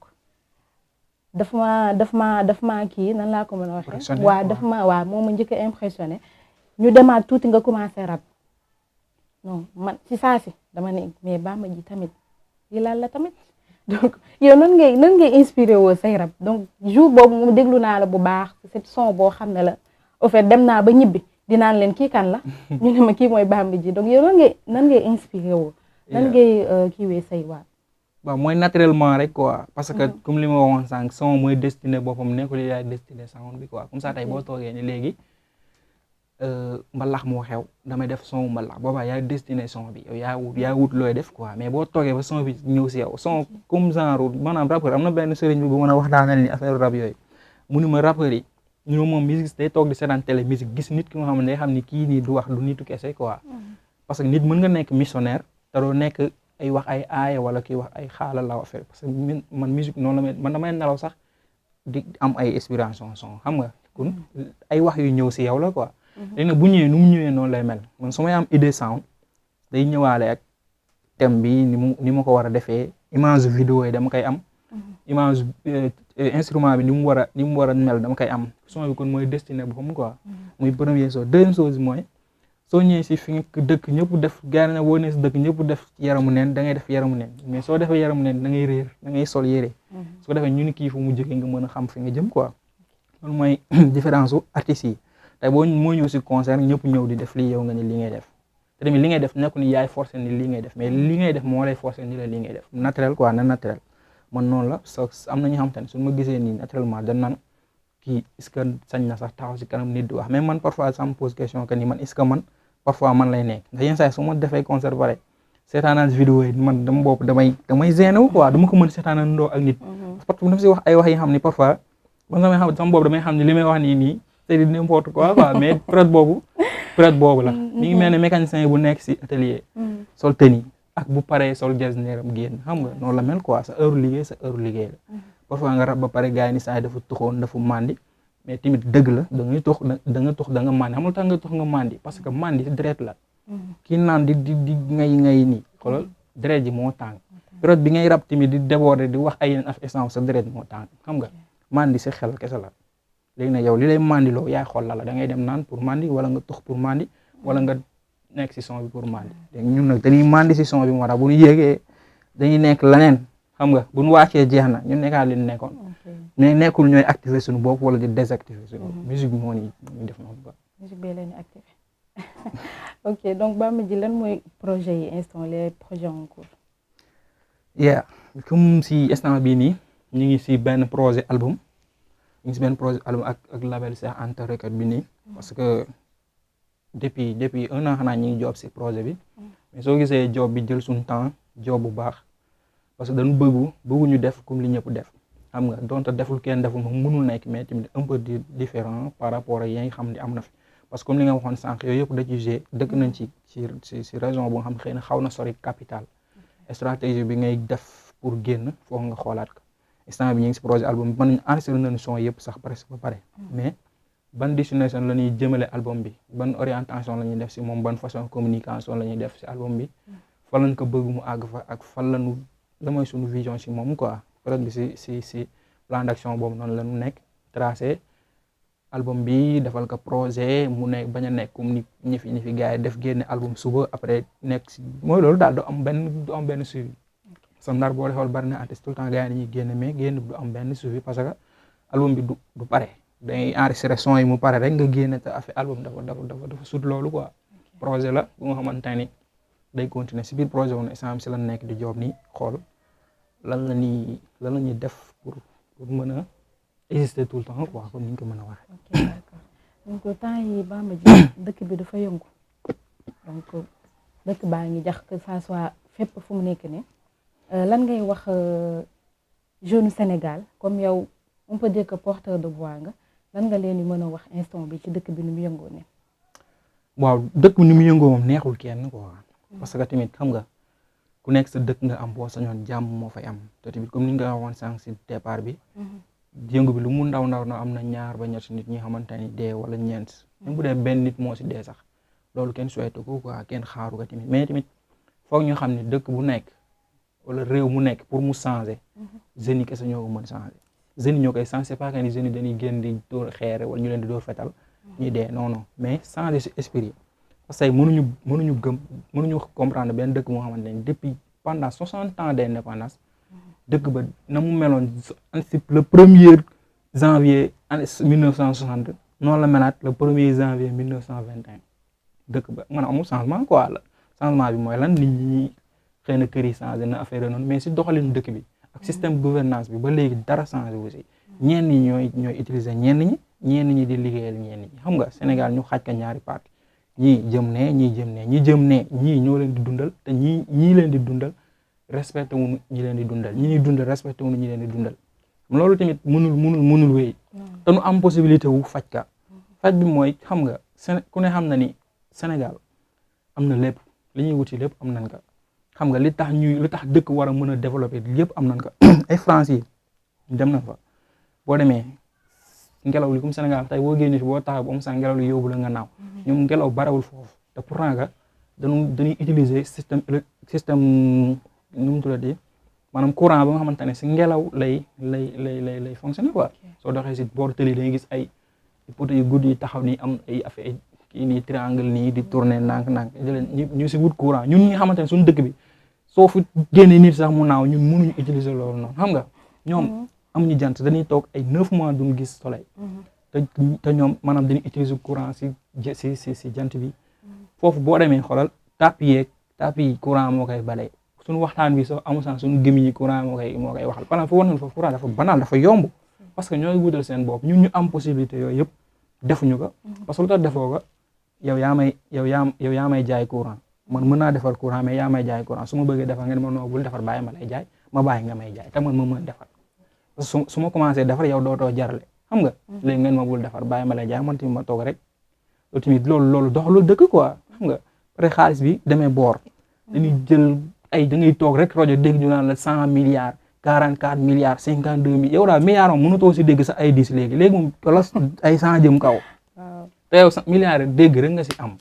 daf ma kii nan laa ko mën a waxee waaw moo ma njëkk a impressionné ñu demaat tuuti nga commencé rap non man si saa si dama ne mais Bamba ji tamit lii laal la tamit donc yow nan ngay inspiré woo say rap donc jour boobu mu déglu naa la bu baax c'est son boo xam ne la au fait dem naa ba ñibbi dinaan leen kii kan la ñu ne ma kii mooy Bamba ji donc yow nan ngay inspiré woo nan ngay kiiwee say waat waaw mooy naturellement rek quoi parce que comme li ma waxoon sànq son mooy destiné boppam nekkul yaay destiné sound bi quoi comme ça tey boo toogee ni léegi mbalax moo xew damay def son mbalax boobaa yaay destiné son bi yow yaa wut looy def quoi mais boo toogee ba son bi ñëw si yow son comme genre maanaam rappeur am na benn sëriñ bi bu mën a wax daanal ni affaire rap yooyu mu ni ma rappeur yi ñu moom musique day toog di seetaan télé musique gis nit ki nga xam ne day xam ni kii nii du wax du nitu kese quoi parce que nit mën nga nekk missionnaire te doo nekk ay wax ay aaya wala kii wax ay xaala la affaire parce que man musique noonu la man damay nelaw sax di am ay inspiration son xam nga kon ay wax yu ñëw si yow la quoi léegi nag bu ñëwee nu mu ñëwee noonu lay mel man su may am idée sound day ñëwaale ak thème bi ni ma ko war a defee image vidéo yi dama koy am image instrument bi ni mu war a mel dama koy am son bi kon mooy destiné bu xam quoi muy première chose deuxième chose mooy soo ñëwee si fi nga dëkk ñëpp def gaari na woo ne si dëkk ñëpp def yaramu neen da ngay def yaramu neen mais soo defee yaramu neen da ngay réer da ngay sol yére soo defee ñu ni kii fu mu jógee nga mën a xam fi nga jëm quoi loolu mooy différence su artistes yi tey moo ñëw si concert ñëpp ñëw di def lii yow nga ni li ngay def te tamit li ngay def nekku ni yaay forcé ni li ngay def mais li ngay def moo lay forcé ni la li ngay def naturel quoi na naturel man noonu la so am na ñu xam te ne suñu ma gisee nii naturellement dañ naan kii est-ce que sañ na sax taxaw si kanam nit di wax mais man parfois ça me pose question que ni man est-ce que man parfois man lay nekk ndax yenn saa yi su ma defee concert pare seetaanaan vidéo yi man dama bopp damay gêné wu quoi dama ko mën seetaanaan ndoo ak nit parce que dama si wax ay wax yi xam ni parfois man sama bopp damay xam ni li may wax nii c'est du n'importe quoi mais période boobu la mi ngi mel ne mécanicien bu nekk si atelier sol tenue ak bu paree sol jasneeram génn xam nga noonu la mel quoi sa heure liggéey la parfois nga rab ba pare gars yi ni saa yi dafa tuxoon dafa mandi mais tamit dëgg la da nga tux da nga mandi xamul tax nga tux nga mandi parce que mandi deret la kii naan di ngay nii xoolal deret ji moo tàng période bi ngay rab tamit di déborder di wax ay yeneen essence sa deret moo tax xam nga mandi si xel kese la léegi nag yow li lay mandiloo yaay xool la da ngay dem naan pour mandi wala nga tux pour mandi wala nga nekk si son bi pour mandi léegi ñun nag dañuy mandi si son bi moo tax bu ñu yéegee dañuy nekk leneen xam nga bu ñu wàccee jeex na ñun nekkaat li ñu nekkoon mais nekkul ñooy activer suñu bopp wala di désactiver suñu bopp musique bi moo ñu def noonu quoi. musique bee leen activé ok donc Bamba Ji lan mooy projet yi instant les projets en cours. comme si instant bii nii ñu ngi si benn projet album ak label Cheikh Anta Record bi nii parce que depuis un an xanaa ñu ngi job si projet bi mais soo gisee job bi jël suñu temps job bu baax parce que dañu bëgguñu def comme li ñëpp def xam nga donte deful kenn deful moom mënul nekk mais tamit un peu différent par rapport ak yi nga xam ne am na fi parce que comme li nga waxoon sànq yooyu yëpp da ci joué dëkk nañ ci raison bu nga xam xëy na xaw na sori capital stratégie bi ngay def pour génn foog nga xoolaat ko instant bi ñu ngi si projet album bi man enregistré nañu son yëpp sax presque ba pare mais ban destination la ñuy jëmale album bi ban orientation la ñuy def si moom ban façon communication la ñuy def si album bi fan lañ ko bëgg mu àgg fa ak fan lañu la mooy suñu vision si moom quoi peut-être bi si plan d'action boobu noonu la ñu nekk tracé album bi defal ko projet mu nekk bañ a nekk comme ni ñi fi gars yi def génne album suba après nekk si mooy loolu daal du am benn suivi sa ndar boo defal bari na artiste tout le temps gars yi dañuy génne mais génn du am benn suivi parce que album bi du pare dañuy enregistré son yi mu pare rek nga génne te affaire album dafa sut loolu quoi projet la bu nga xamante ni day continuer si biir projet woon instant si la nekk di job nii xool lan la ñuy def pour mën a exister tout le temps quoi comme ni ñu ko mën a waxee. ok d'accord donc temps yi Bamba Ji dëkk bi dafa yëngu donc dëkk baa ngi jax que ça soit fépp fu mu nekk ne lan ngay wax jeune Sénégal comme yow on peut dire que porteur de voix nga lan nga leen di mën a wax instant bi ci dëkk bi ni mu yëngoo ne. waaw dëkk bi ni mu yëngoo moom neexul kenn quoi parce que tamit xam nga ku nekk sa dëkk nga am boo sañoon jàmm moo fay am te tamit comme ni nga waxoon sànq si départ bi. yëngu bi lu mu ndaw na am na ñaar ba ñetti nit ñi xamante ni dee wala ñeent même bu dee benn nit moo si dee sax loolu kenn souhaité ko quoi kenn xaaru ko tamit mais tamit foog ñu xam ne dëkk bu nekk wala réew mu nekk pour mu changer jeunes yi kese ñoo ko mën changer jeunes yi ñoo koy changer c'est pas que ni jeunes yi dañuy génn di dóor xeere wala ñu leen di dóor fetal ñuy dee non mais changer si esprit parce que mënuñu comprendre benn dëkk moo xamante ne depuis pendant 60 ans d'indépendance dëkk ba na mu meloon le 1er janvier 1960 noonu la melaat le 1er janvier 1921 dëkk ba man amul changement quoi la changement bi mooy lan nit ñi xëy na kër yi changé na affaire noonu mais si doxalin dëkk bi ak système gouvernance bi ba léegi dara changé aussi ñenn ñi ñooy utiliser ñenn ñi di liggéeyal ñenn ñi xam nga Sénégal ñu xaaj ka ñaari parti ñii jëm ne ñii ñoo leen di dundal te ñii leen di dundal respecté wuñu ñi leen di dundal ñi ñuy dundal respecté wuñu ñi leen di dundal loolu tamit mënul wéy te nu am possibilité wu faj bi mooy xam nga ku ne xam na ni Sénégal am na lépp li ñuy wuti lépp am nañ ko xam nga li tax dëkk war a mën a développer lépp am nañ ko ay français dem na fa boo demee ngelaw li comme Sénégal tey boo génnee fi boo taxaw ba am sax ngelaw li yóbbu la nga naaw ñoom ngelaw barawul foofu te pourtant que dañuy utiliser système nu mu tuddati maanaam courant ba nga xamante ne si ngelaw lay fonctionner quoi soo doxee si boor tëli da ngay gis ay poto yu gudd yi taxaw nii am ay affaire kii nii triangle nii di tourner nànk-nànk ñu si wut courant ñun ñi nga xamante ne suñu dëkk bi soo fi génnee nit sax mu naaw ñun mënuñu utiliser loolu noonu xam nga ñoom amuñu jant dañuy toog ay 9 mois duñu gis soleil te ñoom maanaam dañuy utiliser courant si jant bi foofu boo demee xoolal tapis yi courant moo koy balee suñu waxtaan bi sax amul sax suñu gémmiñ yi courant moo koy waxal par exemple foofu war nañu fa courant dafa banal dafa yomb parce que ñooy wutal seen bopp ñun ñu am possibilité yooyu yëpp defuñu ko parce que lu tax defoo ko yow yaa may jaay courant man mën naa defar courant mais yaa may jaay courant su ma bëggee defar ngeen ma noo bul defar bàyyi ma lay jaay ma bàyyi nga may jaay te man ma mën defar parce que su ma commencé defar yow dootoo jarale xam nga léegi ngeen ma bul defar bàyyi ma lay jaay man tamit ma toog rek loolu tamit loolu doxalul dëkk quoi xam nga peut être xaalis bi demee boor dañuy jël da ngay toog rek rajo dégg ñu naan la 100 milliards 44 milliards 52 milliards yow daal milliards moom mënatoo si dégg sax ay 10 léegi moom wala ay 100 jëm kaw te yow sax milliards dégg rek nga si am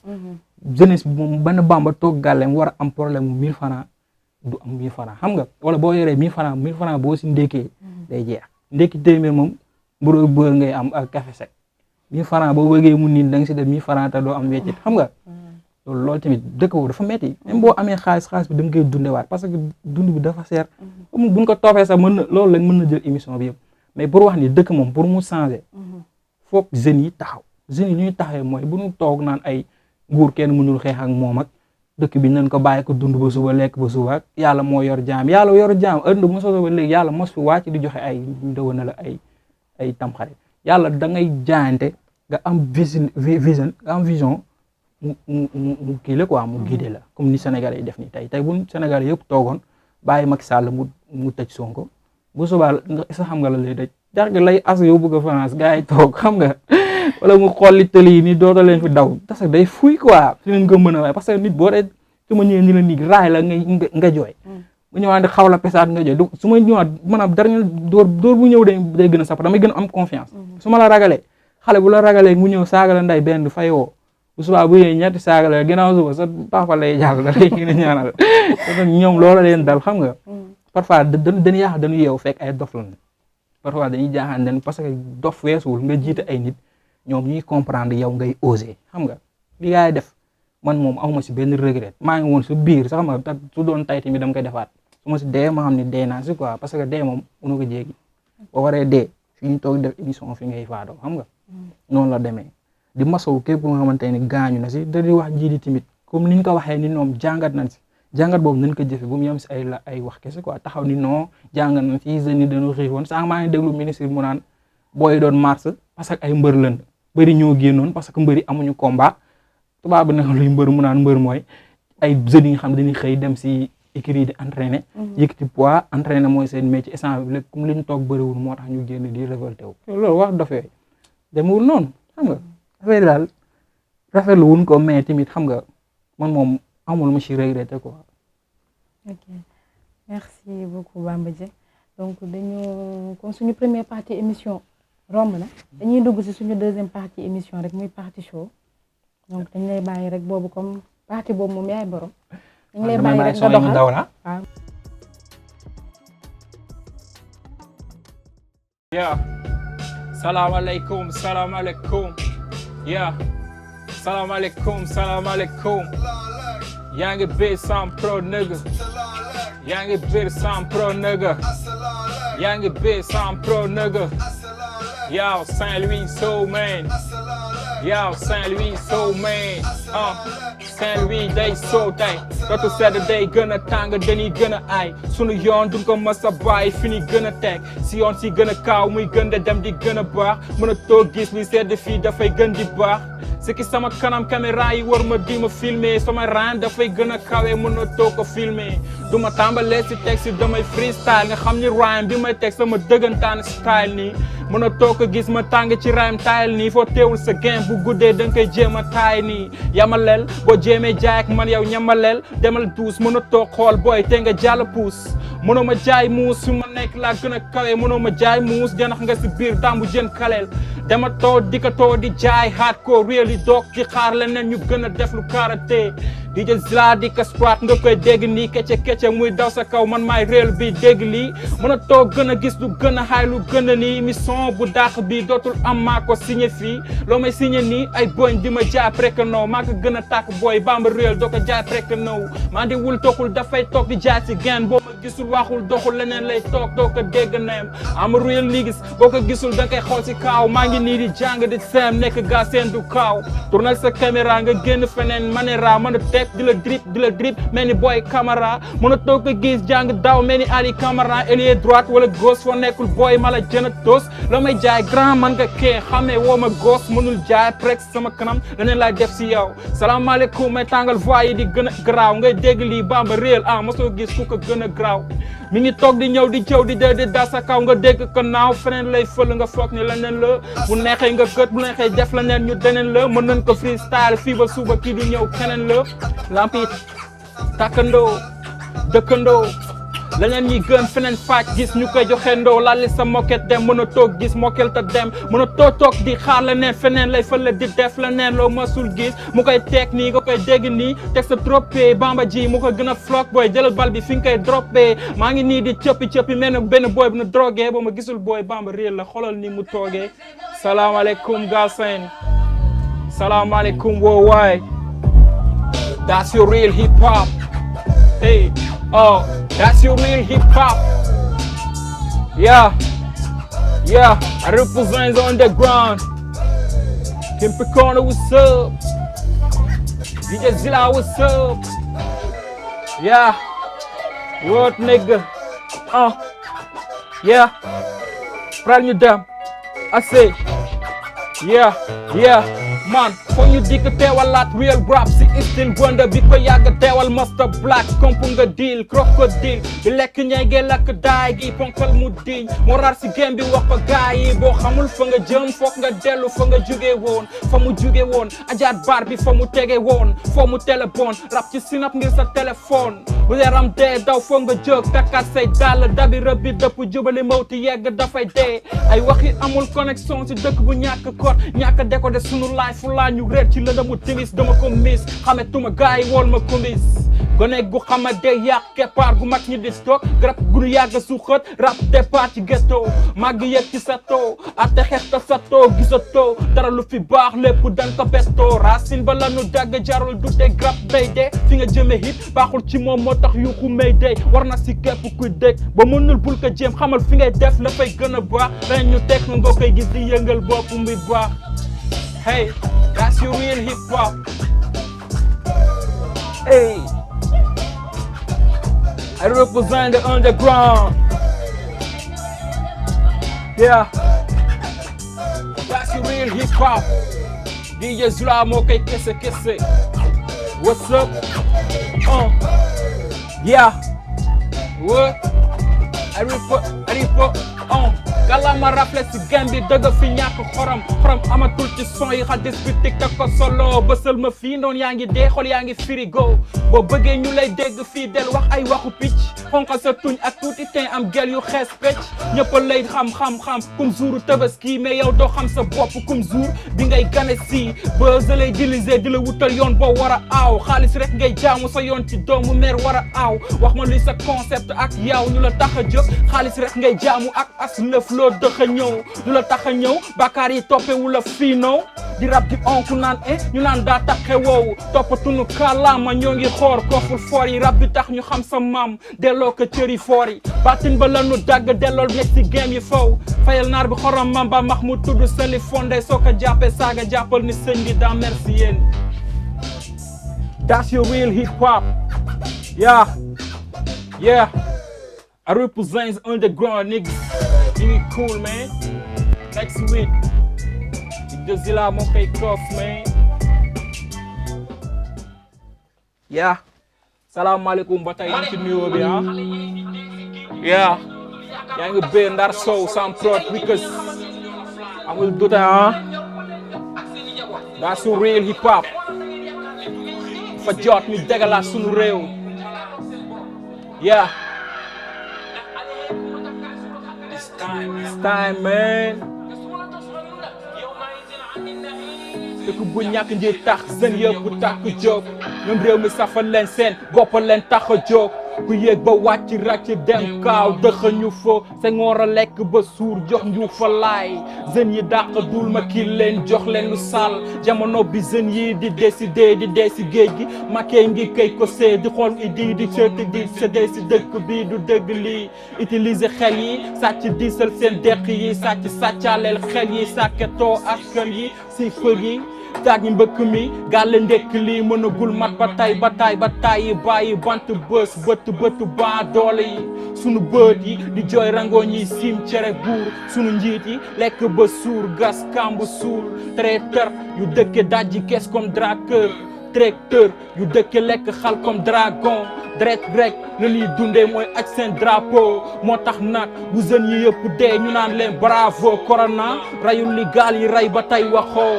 jeunesse bi moom benn bamba toog gàllem war a am problème mu 1000 francs du am 1000 francs xam nga wala boo yoree 1000 francs boo si ndékkee day jeex ndékki téeméer moom mburu beurre ngay am ak café sec 1000 francs boo bëggee mu niin da nga si def 1000 francs te doo am weccit xam nga loolu tamit dëkk boobu dafa metti même boo amee xaalis bi da nga koy dundewaat parce que dund bi dafa seer buñ ko toppee sax mën na loolu lañ mën na jël émission bi yëpp mais pour wax ni dëkk moom pour mu changer foog jeunes yi taxaw jeunes yi ñuy taxawee mooy bu ñu toog naan ay nguur kenn mënul xeex ak moom ak dëkk bi nañ ko bàyyi ko dund ba suba lekk ba suba ak yàlla moo yor jaam yàlla yor jaam ënd mu soso ba léegi yàlla mos fi wàcc di joxe ay ndëwana la ay tamxarit yàlla da ngay jaayante nga am vision nga am vision mu kii la quoi mu guidé la comme ni Sénégalais yi def ni tey bu Sénégalais yëpp toogoon bàyyi Macky Sall mu tëj Sonko bu subaa sa xam nga la lay tëj jar nga lay as yow bëgg a France gars yi toog xam nga wala mu xolli tëli yi ni doota leen fi daw parce que day fuy quoi fi leen ko mën a waaye parce que nit boo dee su ma ñëwee ni la nii raay la nga jooy bu ñëwaat xaw la pesaat nga jooy su ma ñëwaat maanaam dernier dóor bu ñëw day gën a sap damay gën a am confiance su ma la ragalee xale bu la ragalee mu ñëw saaga la nday benn fayoo bu subaa bu ñëwee ñetti saaga la ginnaaw suba sa papa lay jàll da lay gën a ñaanal ñoom loola leen dal xam nga parfois dañu yaax dañu yeew fekk ay dof lan parfois dañuy jaaxaan den parce que dof weesuwul nga jiite ay nit ñoom ñuy comprendre yow ngay oser xam nga li yaay def man moom awma si benn regret maa ngi woon su biir sax ma su doon tay tamit dama koy defaat su ma si dee ma xam ne dee naa si quoi parce que dee moom mënu ko jéegi boo waree dee fi ñu toog def émission fi ngay faatoo xam nga noonu la demee di masawu képp nga xamante ne gaañu na si da di wax ji di tamit comme ni ñu ko waxee ni ñoom jàngat nañ si jàngat boobu nañ ko jëfe bu mu yem si ay wax kese quoi taxaw ni non jàngat nañ si jeunes yi dañoo xiifoon sànq maa ngi déglu ministre mu naan booy doon mars parce que ay mbër lañ bëri ñoo génnoon parce que mbëri amuñu combat tubaab bi nag luy mbër mu naan mbër mooy ay jeunes yi nga xam dañuy xëy dem si écurie di entraîner yëkkati poids entraîner mooy seen métier instant bi comme li ñu toog bëriwul moo tax ñu génn di révolté wu loolu wax dafee demewul noonu xam nga affaire daal rafetlu wuñ ko mais tamit xam nga man moom amul ma ci regretté quoi. ok merci beaucoup Bamba Dieng donc dañu comme suñu première partie émission romb na dañuy dugg ci suñu deuxième partie émission rek muy partie show donc dañ lay bàyyi rek boobu comme partie boobu moom yaay borom. dañ lay bàyyi rek nga doxal waaw. yeah salaamaaleykum salaamaaleykum yeah salaamaaleykum yaa ngi biir Sam Pro nigga yaa ngi biir Sam Pro nigga yaa ngi biir Sam Pro nigga yow Saint-Louis soul man yow Saint-Louis soul man Saint-Louis day sow tey dootu sedd day gën a tàng dañuy gën a ay sunu yoon duñ ko mës a bàyyi fi ni gën a teg si yoon si gën a kaaw muy gën de dem di gën a baax mën a toog gis luy sedd fii dafay gën di baax si ki sama kanam caméra yi war ma di ma filmer sama raan dafay gën a kawe mën a toog ko filmer du ma tàmbalee si texte damay freestyle nga xam ni rhyme bi may teg sama dëggantaan style nii mën a toog ko gis ma tàng ci rhyme style nii foo teewul sa game bu guddee da nga koy jéem a taay nii yamaleel boo jéemee jaay ak man yow ñamaleel demal duus mën a toog xool booy te nga jàll puus mënoo ma jaay muus fi ma nekk laa gën a kawe mënoo ma jaay muus janax nga si biir dambu jën kaleel dama too di ko too di jaay hardcore réel yi doog di xaar leneen ñu gën a def lu karaté di jël zla di ka squat nga koy dégg nii kecce muy daw sa kaw man maay réel bi dégg lii mën a toog gën a gis lu gën a xaay lu gën a nii émission bu dàq bi dootul am maa ko signé fii loo may signé nii ay boñ di ma jaay prek no maa ko gën a tàkk booy Bamba réel doo ko jaay prek no maa di wul toogul dafay toog di jaay si gen boo ma gisul waxul doxul leneen lay toog doo ko dégg neem am réel nii gis boo ko gisul da ngay xool si kaaw maa ngi nii di jàng di seem nekk gaa seen du kaaw tournel sa caméra nga génn feneen manera mën a teg di la drip mel ni boy camara mën a toog ko gis jàng daaw mel ni Ali Camara ailier droite wala gauche foo nekkul boy mala jën a tos la may jaay grand man nga kee xamee woo ma gauche mënul jaay presque sama kanam leneen laay def si yow salaamaaleykum may tàngal voix yi di gën a garaaw ngay dégg lii Bamba réel mosoo gis ku ko gën a garaaw mi ngi toog di ñëw di jëw di dee di daa sa kaw nga dégg ko naaw feneen lay fël nga foog ni leneen la bu neexee nga gët bu neexee def leneen ñu deneen la mën nañ ko freestyle fii ba suba kii di ñëw keneen la lamp yi tàkkandoo dëkkandoo leneen ñi gën feneen faaj gis ñu koy joxe ndoo lalli sa moket dem mën a toog gis mokel ta dem mën a toog di xaar leneen feneen lay fële di def leneen loo masul gis mu koy teg nii nga koy dégg nii teg sa troppé bamba ji mu ko gën a flock booy jëlal bal bi fi nga koy droppé maa ngi nii di cëppi mel ne benn booy bu na drogué ba ma gisul booy bamba réel la xoolal ni mu toogee salaamaaleykum Galsen salaamaaleykum woo waay that's your real hip hop hey oh that's your real hip hop yeah I represent the underground Kimper Corner what's up DJ Zilla what's up yeah what nigga yeah pral ñu dem I say yeah man foo ñu dikk teewalaat real rap si istil gonda bi ko yàgg teewal master black komp nga deal crocodile bi lekk ñeege lakk daay gi ponkal mu diñ moo rar si game bi wax ko gaay yi boo xamul fa nga jëm foog nga dellu fa nga jóge woon fa mu jóge woon ajaat bar bi fa mu tege woon foo mu téléphone rap ci sinap ngir sa téléphone bu yaram dee daw foog nga jóg takkaat say dàll dabi rëbbi dëpp jubali mawti yegg dafay dee ay waxi amul connexion si dëkk bu ñàkk kot ñàkk décoder sunu life fu laa ñu réer ci lëndëmu timis dama ko miss xametuma gaay wool ma kumbis gone gu xama de yàq keppaar gu mag ñi di stock garab gu nu yàgg suuxat rap départ ci ghetto màgg yëg ci sa too ate xeex ta sa too gisatoo dara lu fi baax lépp dan ko bestoo racine ba lanu dagg jarul du te grab bay de fi nga jëme hit baaxul ci moom moo tax yu xumay day war na si képp kuy dégg ba mënul bul ko jéem xamal fi ngay def la fay gën a baax ren ñu teg nga koy gis di yëngal bopp mbi baax hey that's your real hip hop hey I represent the underground yeah that's your real hip hop DJ Zula moo koy kese what's up yeah what I report Galama rafle si game bi dëgg fi ñàkk xorom amatul ci son yi xadis bi TikTok ko solo bësal ma fii noonu yaa ngi dee xol yaa ngi frigo boo bëggee ñu lay dégg fii del wax ay waxu picc xonqal sa tuñ ak tuuti ten am gel yu xees pecc ñëpp lay xam kum jouru tabaski mais yow doo xam sa bopp kum jour bi ngay gane si ba sa lay dilisé di la wutal yoon boo war a aaw xaalis rek ngay jaamu sa yoon ci doomu meer war a aaw wax ma luy sa concept ak yow ñu la tax a jóg xaalis rek ngay jaamu ak as lëf loo dëx a ñëw lu la tax a ñëw bàkkaar yi toppewu la fii now di rab di onku naan ñu naan daa taxe woowu toppatunu kàllaama ñoo ngi xoor kooful foor yi rab bi tax ñu xam sa maam delloo ko cëri foor yi baatin ba lanu dagg dellool nekk si game yi faw fayal naar bi xorom mamba max mu tudd sali fondé soo ko jàppee saaga jàppal ni sëñ bi daa merci yéen that's your real hip hop yeah I represent underground niggas really cool man next week Godzilla moo koy koof man yeah salaamaaleykum ba tey ci nuyoo bi yeah yaa ngi béy Ndar Sow sans prod because amul dute that's your real hip hop fa jot ñu dégalaat sunu réew yeah it's time man dëkk bu ñàkk nji tax seen yëpp takk jóg ñoom réew mi safal leen seen bopp leen tax a jóg ku yéeg ba wàcc ràcc dem kaaw dëxañu fa se ngoor a lekk ba suur jox ñu fa laay jeunes yi dàq dul ma kii leen jox leen lu sal jamono bi jeunes yi di décider di dee si géej gi makee ngi kay ko see di xool idi di seeti di séddee si dëkk bi du dëgg lii utiliser xel yi sàcc diisal seen deq yi sàccaaleel xel yi sàkketoo askan yi si fër yi taaj ñi mbëkk mi gàlle ndekk lii mënagul mat ba tay yi bàyyi bant bës bëtt baa doole yi sunu bët yi di jooy rangooñ yi siim cere buur sunu njiit yi lekk ba suur gas kambu suul traiteur yu dëkke dajji kees comme draqueur tracteur yu dëkke lekk xal comme dragon dret rek la ñuy dundee mooy ak seen drapeau moo tax nag bu jeunes yi yëpp dee ñu naan leen bravo corona rayul li gaal yi ray ba tey waxoo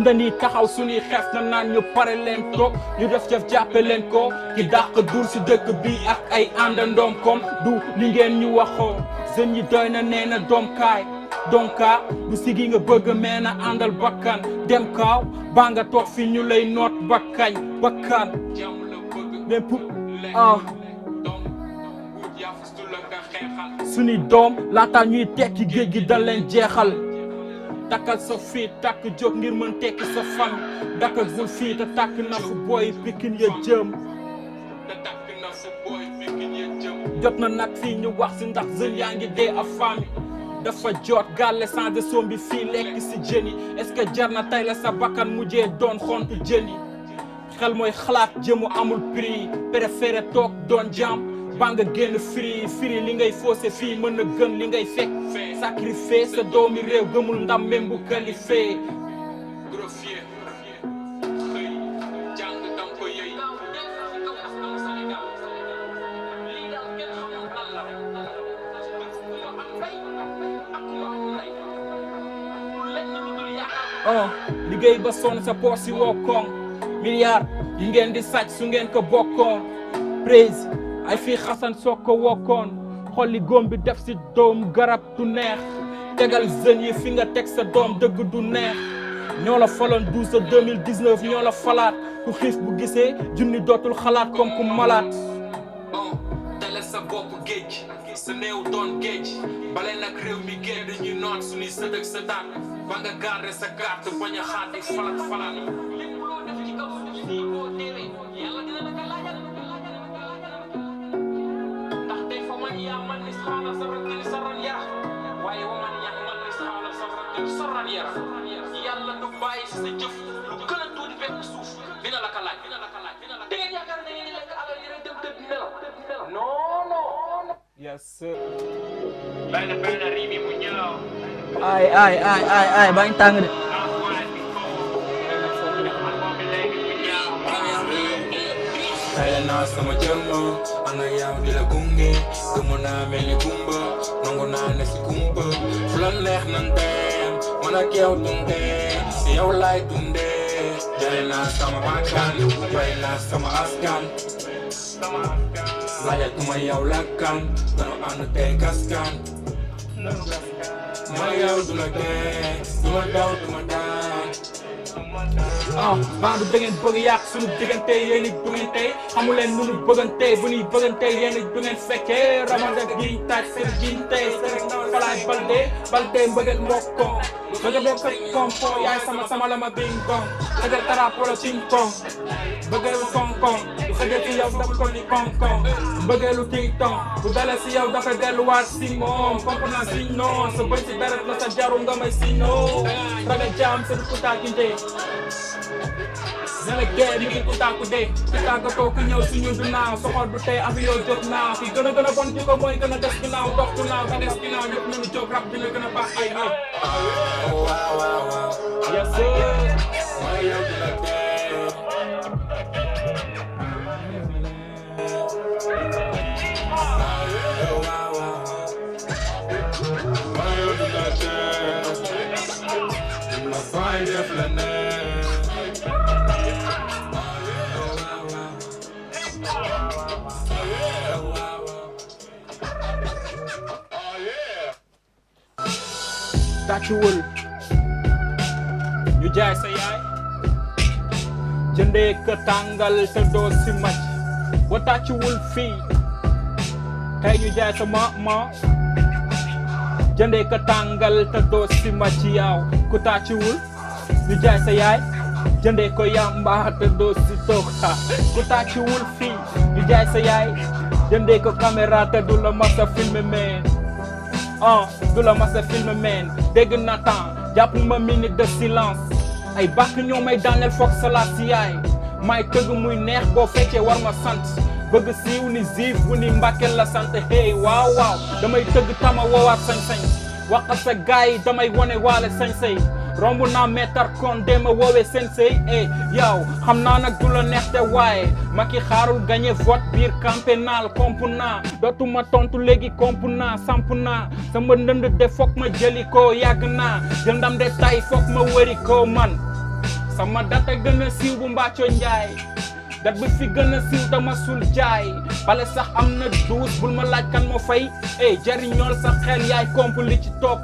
dañuy taxaw suñuy xef na naan ñu pare leen toog ñu def jëf jàppe leen ko ki dàq dur si dëkk bi ak ay àndandoom comme du li ngeen ñu waxoo jeunes yi doy na nee na doom kaay donka du sigi nga bëgg mee na àndal bakkan dem kaaw baa nga toog fi ñu lay noot bakkañ bakkan mais pour suñuy doom laata ñuy tekki géej gi dal leen jeexal takkal sa fii takk jóg ngir mën tekki sa famille dakkal bul fii te takk na fu booy Pikine ya jëm jot na nag fii ñu wax si ndax jeunes yaa ngi dee a famille dafa jot gàlle changé soom bi fii lekk si jën yi est-ce que jar na tey la sa bakkan mujjee doon xontu jën yi xel mooy xalaat jëmu amul prix préféré toog doon jàmm baa nga génn firi li ngay faussé fii mën na gën li ngay fekk sacrifié sa doomi réew gëmul ndam même bu qualifié liggéey ba sonn sa poos si woo koŋ milliard yi ngeen di sàcc su ngeen ko bokkoon prési ay fii xasan soo ko wokkoon xolli góom bi def si doom garab du neex tegal jeunes yi fi nga teg sa doom dëgg du neex ñoo la faloon 12 2019 ñoo la falaat ku xiif bu gisee junni dootul xalaat comme ku malaat tele sa bopp géej sa néew doon géej bale nag réew mi géej dañuy noot suñuy sëdëg sa daat ba nga garder sa carte bañ a xaat di falat falat ndax tey fa man yaa man ni xaala sa rakkil saran yara waaye wa man yaa man ni xaala sa rakkil saran yara yàlla du bàyyi si sa jëf lu gën a tuuti fekk suuf dina la ka laaj da ngeen yaakaar ne ngeen lekk alal yéen dem tëdd nelaw non non yes sir benn riimi bu ñëw ay bañ tàng de tayla naa sama jëmm ana yow di la gunge gëmu naa mel ni gumba nangu naa ne si kumba fu la neex nan dem man ak yow dundee si yow laay dundee jële naa sama bakkan bay naa sama askan laajatuma yow lakkan danu ànd tey gaskan ma yow du la dee du ma daw du ma daan bandu da ngeen bëgg yàq suñu diggante yéen it du ngeen tey xamu leen nu ñu bëggante bu ñuy bëggante yéen it du ngeen fekkee ramada giñ taaj seen giñ tey seen falaay balde mbëggeel mbokko bëgga bokk ak kompo yaay sama la ma bing kong bëggal tarapolo ting kong bëggeelu koŋ-koŋ du xëjee ci yow dafa ko ni koŋ-koŋ bëggeelu ting tong bu dalee si yow dafa delluwaat si moom comprendre si non sa bëñ si deret la sa jaru nga may si non raga jaam sa du kutaakinte nela gee mi ngi kutaaku de ku tàggatoo ku ñëw suñu du naaw soxor du tey avion jóg naaw fi gën a bon ci ko mooy gën a des ginnaaw dox du naaw ki des ginnaaw ñëpp nañu jóg rab dina gën a baax ay naaw yes sir ma yow du la dee ma fay def la ne tàccuwul ñu jaay sa yaay jëndee ka tàngal te doo si màcc ba tàccuwul fii tey ñu jaay sa ma jëndee ka tàngal te doo si màcc yaaw ku tàccuwul ñu jaay sa yaay jëndee ko yamba te doo si toog ku tàccuwul fii ñu jaay sa yaay jëndee ko caméra te du la mas a filmer meen du la mas a filmer meen dégg na temps jàpp ma minute de silence ay bàkk ñoo may daaneel foog salaat si yaay may tëgg muy neex boo fekkee war ma sant bëgg siiw ni ziif bu ni mbàkkeel la sant hey waaw damay tëgg tama woowaat sañ-sañ waxa sa gaay damay wone waale sañ-say romb naa meetar kon dema woowee sensei yow xam naa nag du la neex te waaye Macky xaarul gagné vote biir campénal komp naa dootuma tontu léegi komp naa samp naa sama ndënd de foog ma jëli ko yàgg naa jëndam de tay foog ma wëri ko man sama data gën a siiw bu Mbacco Njaay dat bi fi gën a siiw dama sul jaay bale sax am na duus bul ma laaj kan moo fay jariñool sa xel yaay komp li ci topp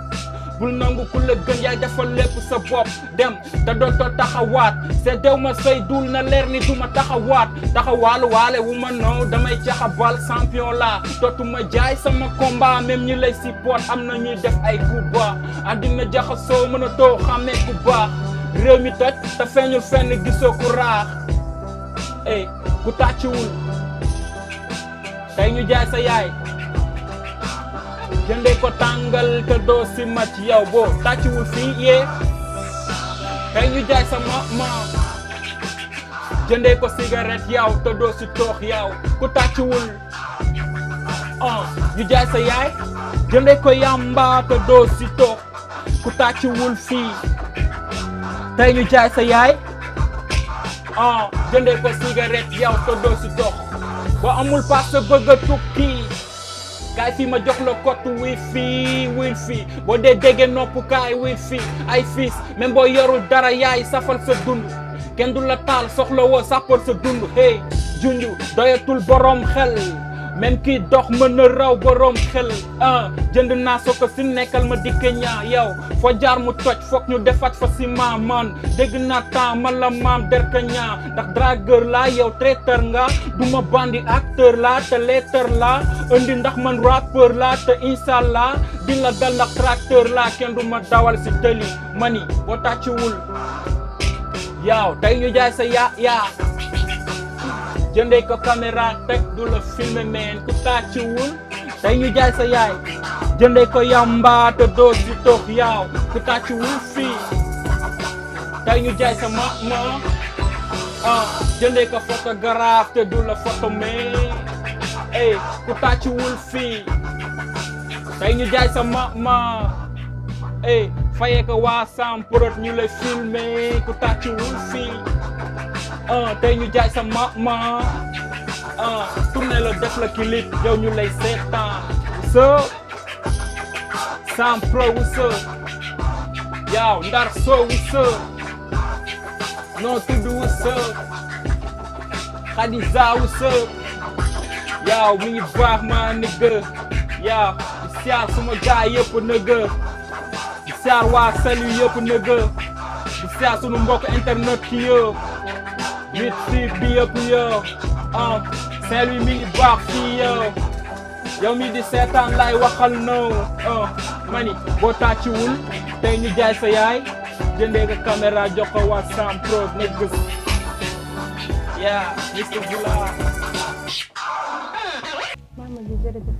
bul nangu ku la gën yaay defal lépp sa bopp dem te dootoo taxawaat c'est dew ma say dul na leer ni duma taxawaat taxawaalu waale wu ma noo damay caxabal champion la dootuma jaay sama combat même ñi lay support am na ñuy def ay coup bas àddina jaxasoo mën a too xàmmee ku baax réew mi toj te feeñul fenn gisoo ku raax ku tàcciwul tey ñu jaay sa yaay jëndee ko tàngal te doo si mac yow boo tàcciwul fii yee tey ñu jaay sa ma jëndee ko cigarette yow te doo si toox yow ku tàcciwul ñu jaay sa yaay jëndee ko yamba te doo si toox ku tàcciwul fii tey ñu jaay sa yaay jëndee ko cigarette yow te doo si dox boo amul paas sa bëgg a tukki kaay fii ma jox la code wifi boo dee déggee nopp kaay wifi ay fiis même boo yorul dara yaay safal sa dund kenn du la taal soxla woo sàppal sa dund hey junju doyatul borom xel même kii dox mën na raw borom xel jënd naa soo ko si nekkal ma dikke ñaa yow foo jaar mu toj foog ñu defaat fa si man dégg naa temps man la maam derka ñaa ndax dragueur la yow traiteur nga duma bandi acteur la te letteur la indi ndax man rappeur la te inshallah di la dal ndax tracteur la kenn du ma dawal si tëli mani boo tàcciwul yow tey ñu jaay sa yaa jëndee ko caméra teg du la filmer meen ku tàcciwul tey ñu jaay sa yaay jëndee ko yamba te doo si toog yaaw ku tàcciwul fii tey ñu jaay sa ma jëndee ko photographe te du la photo meen ku tàcciwul fii tey ñu jaay sa ma fayee ko waa Sam Prod ñu lay filmer ku tàcciwul fii tey ñu jaay sa ma tourné la def la clip yow ñu lay seetaan so Sam Prod wusa yow Ndar so wusa noo tudd wusa Khadija wusa yow mi ngi baax maa nigga yow di siyaar suma gaay yëpp nëgga di siyaar waa Salu yëpp nëgga di siyaar sunu mbokk internet ki yëpp YouTube bi yëpp yow Saint-Louis mi ngi baax fii yow mi di seetaan lay waxal no mani boo tàcciwul tey ñu jaay sa yaay jëndee ko caméra jox ko waa Sam Prod na gës Mr Vula maama ji jërëjëf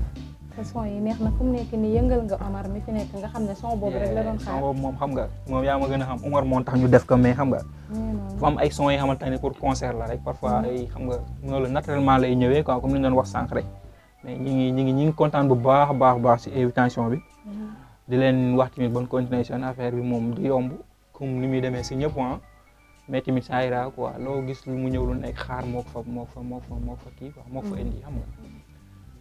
sa son yi neex na fu mu nekk nii yëngal nga Omar mi fi nekk nga xam ne son boobu rek la doon xaar son boobu moom xam nga moom yaa ma gën a xam Omar moo tax ñu def ko mais xam nga dafa am ay son yi xamante ne pour concert la rek parfois ay xam nga loolu naturellement lay ñëwee quoi comme ni ñu doon wax sànq rek mais ñi ngi kontaan bu baax a baax ci invitation bi di leen wax tamit bonne continuation affaire bi moom du yomb comme ni muy demee ci ñëpp mais tamit saa ira quoi loo gis lu mu ñëw lu nekk xaar moo ko fa kii quoi moo ko fa indi xam nga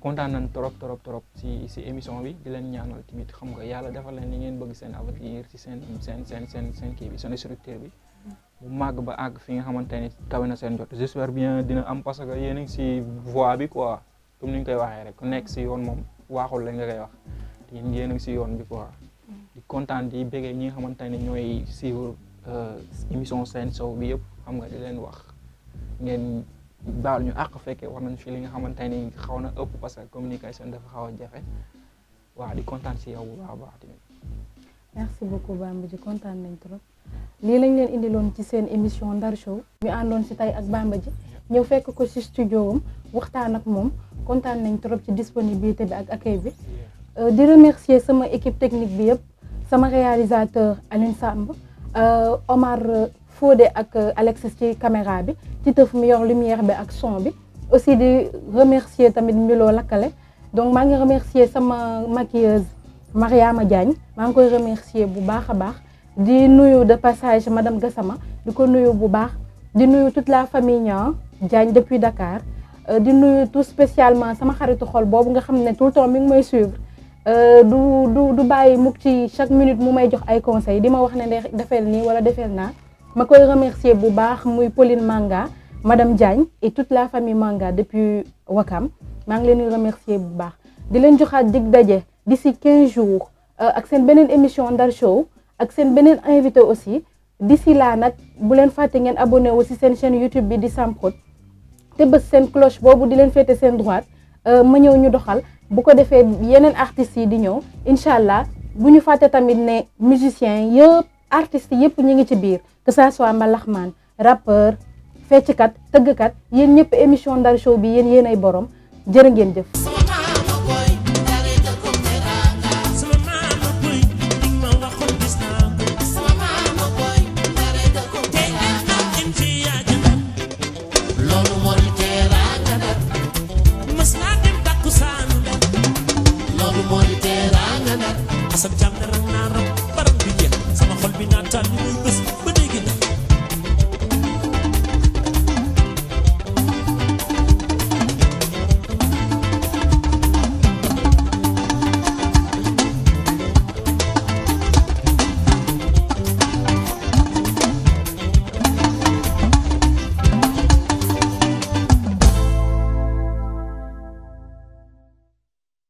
kontaan nañ trop ci émission bi di leen ñaanal tamit xam nga yàlla defal leen li ngeen bëgg seen avenir ci seen kii bi seen structure bi mu màgg ba àgg fi nga xamante ni kawe na seen jot j'espère bien dina am parce que yéen a ngi ci voie bi quoi comme ni ñu koy waxee rek ku nekk ci yoon moom waaxul la nga koy wax yéen a ngi ci yoon bi quoi di kontaan di bëggee ñi nga xamante ne ñooy suivre émission Sen Show bi yëpp xam nga di leen wax ngeen baal ñu àq fekkee wax nañ fi li nga xamante ni xaw na ëpp parce que communication dafa xaw a jafe waaw di kontaan ci yow bu baax a baax tamit. merci beaucoup Bamba ji kontaan nañ trop lii lañ leen indiloon ci seen émission Ndar Show ñu àndoon ci tey ak Bamba ji ñëw fekk ko ci studio am waxtaan ak moom kontaan nañ trop ci disponibilité bi ak accueil bi di remercier sama équipe technique bi yëpp sama réalisateur Alioune Samb Omar Fodé ak Alexis ci caméra bi ci tëf mi yor lumière bi ak son bi aussi di remercier tamit Milo Lakkale donc maa ngi remercier sama maquilleuse Mariama Diagne maa ngi koy remercier bu baax a baax di nuyu de passage madame Gassama di ko nuyu bu baax di nuyu toute la famille Niang Diagne depuis Dakar di nuyu tout spécialement sama xaritu xol boobu nga xam ne tout le temps mi ngi may suivre du bàyyi mukk ci chaque minute mu may jox ay conseils di ma wax ne defeel nii wala defeel naa ma koy remercier bu baax muy Pauline Manga madame Diagne et toute la famille Manga depuis Wakam maa ngi leen di remercier bu baax di leen joxaat dig daje d'ici 15 jours ak seen beneen émission Ndar Show ak seen beneen invité aussi d'ici là nag bu leen fàtte ngeen abonné wu ci seen chaîne YouTube bi di Sam Prod te bës seen cloche boobu di leen féete seen droite ma ñëw ñu doxal bu ko defee yeneen artistes yi di ñëw incha allah bu ñu fàtte tamit ne musiciens yëpp artistes yëpp ñu ngi ci biir que ça soit mbalaxmaan rappeur fecckat tëggkat yéen ñëpp émission Ndar Show bi yéen ay borom jërë ngeen jëf. Asal jam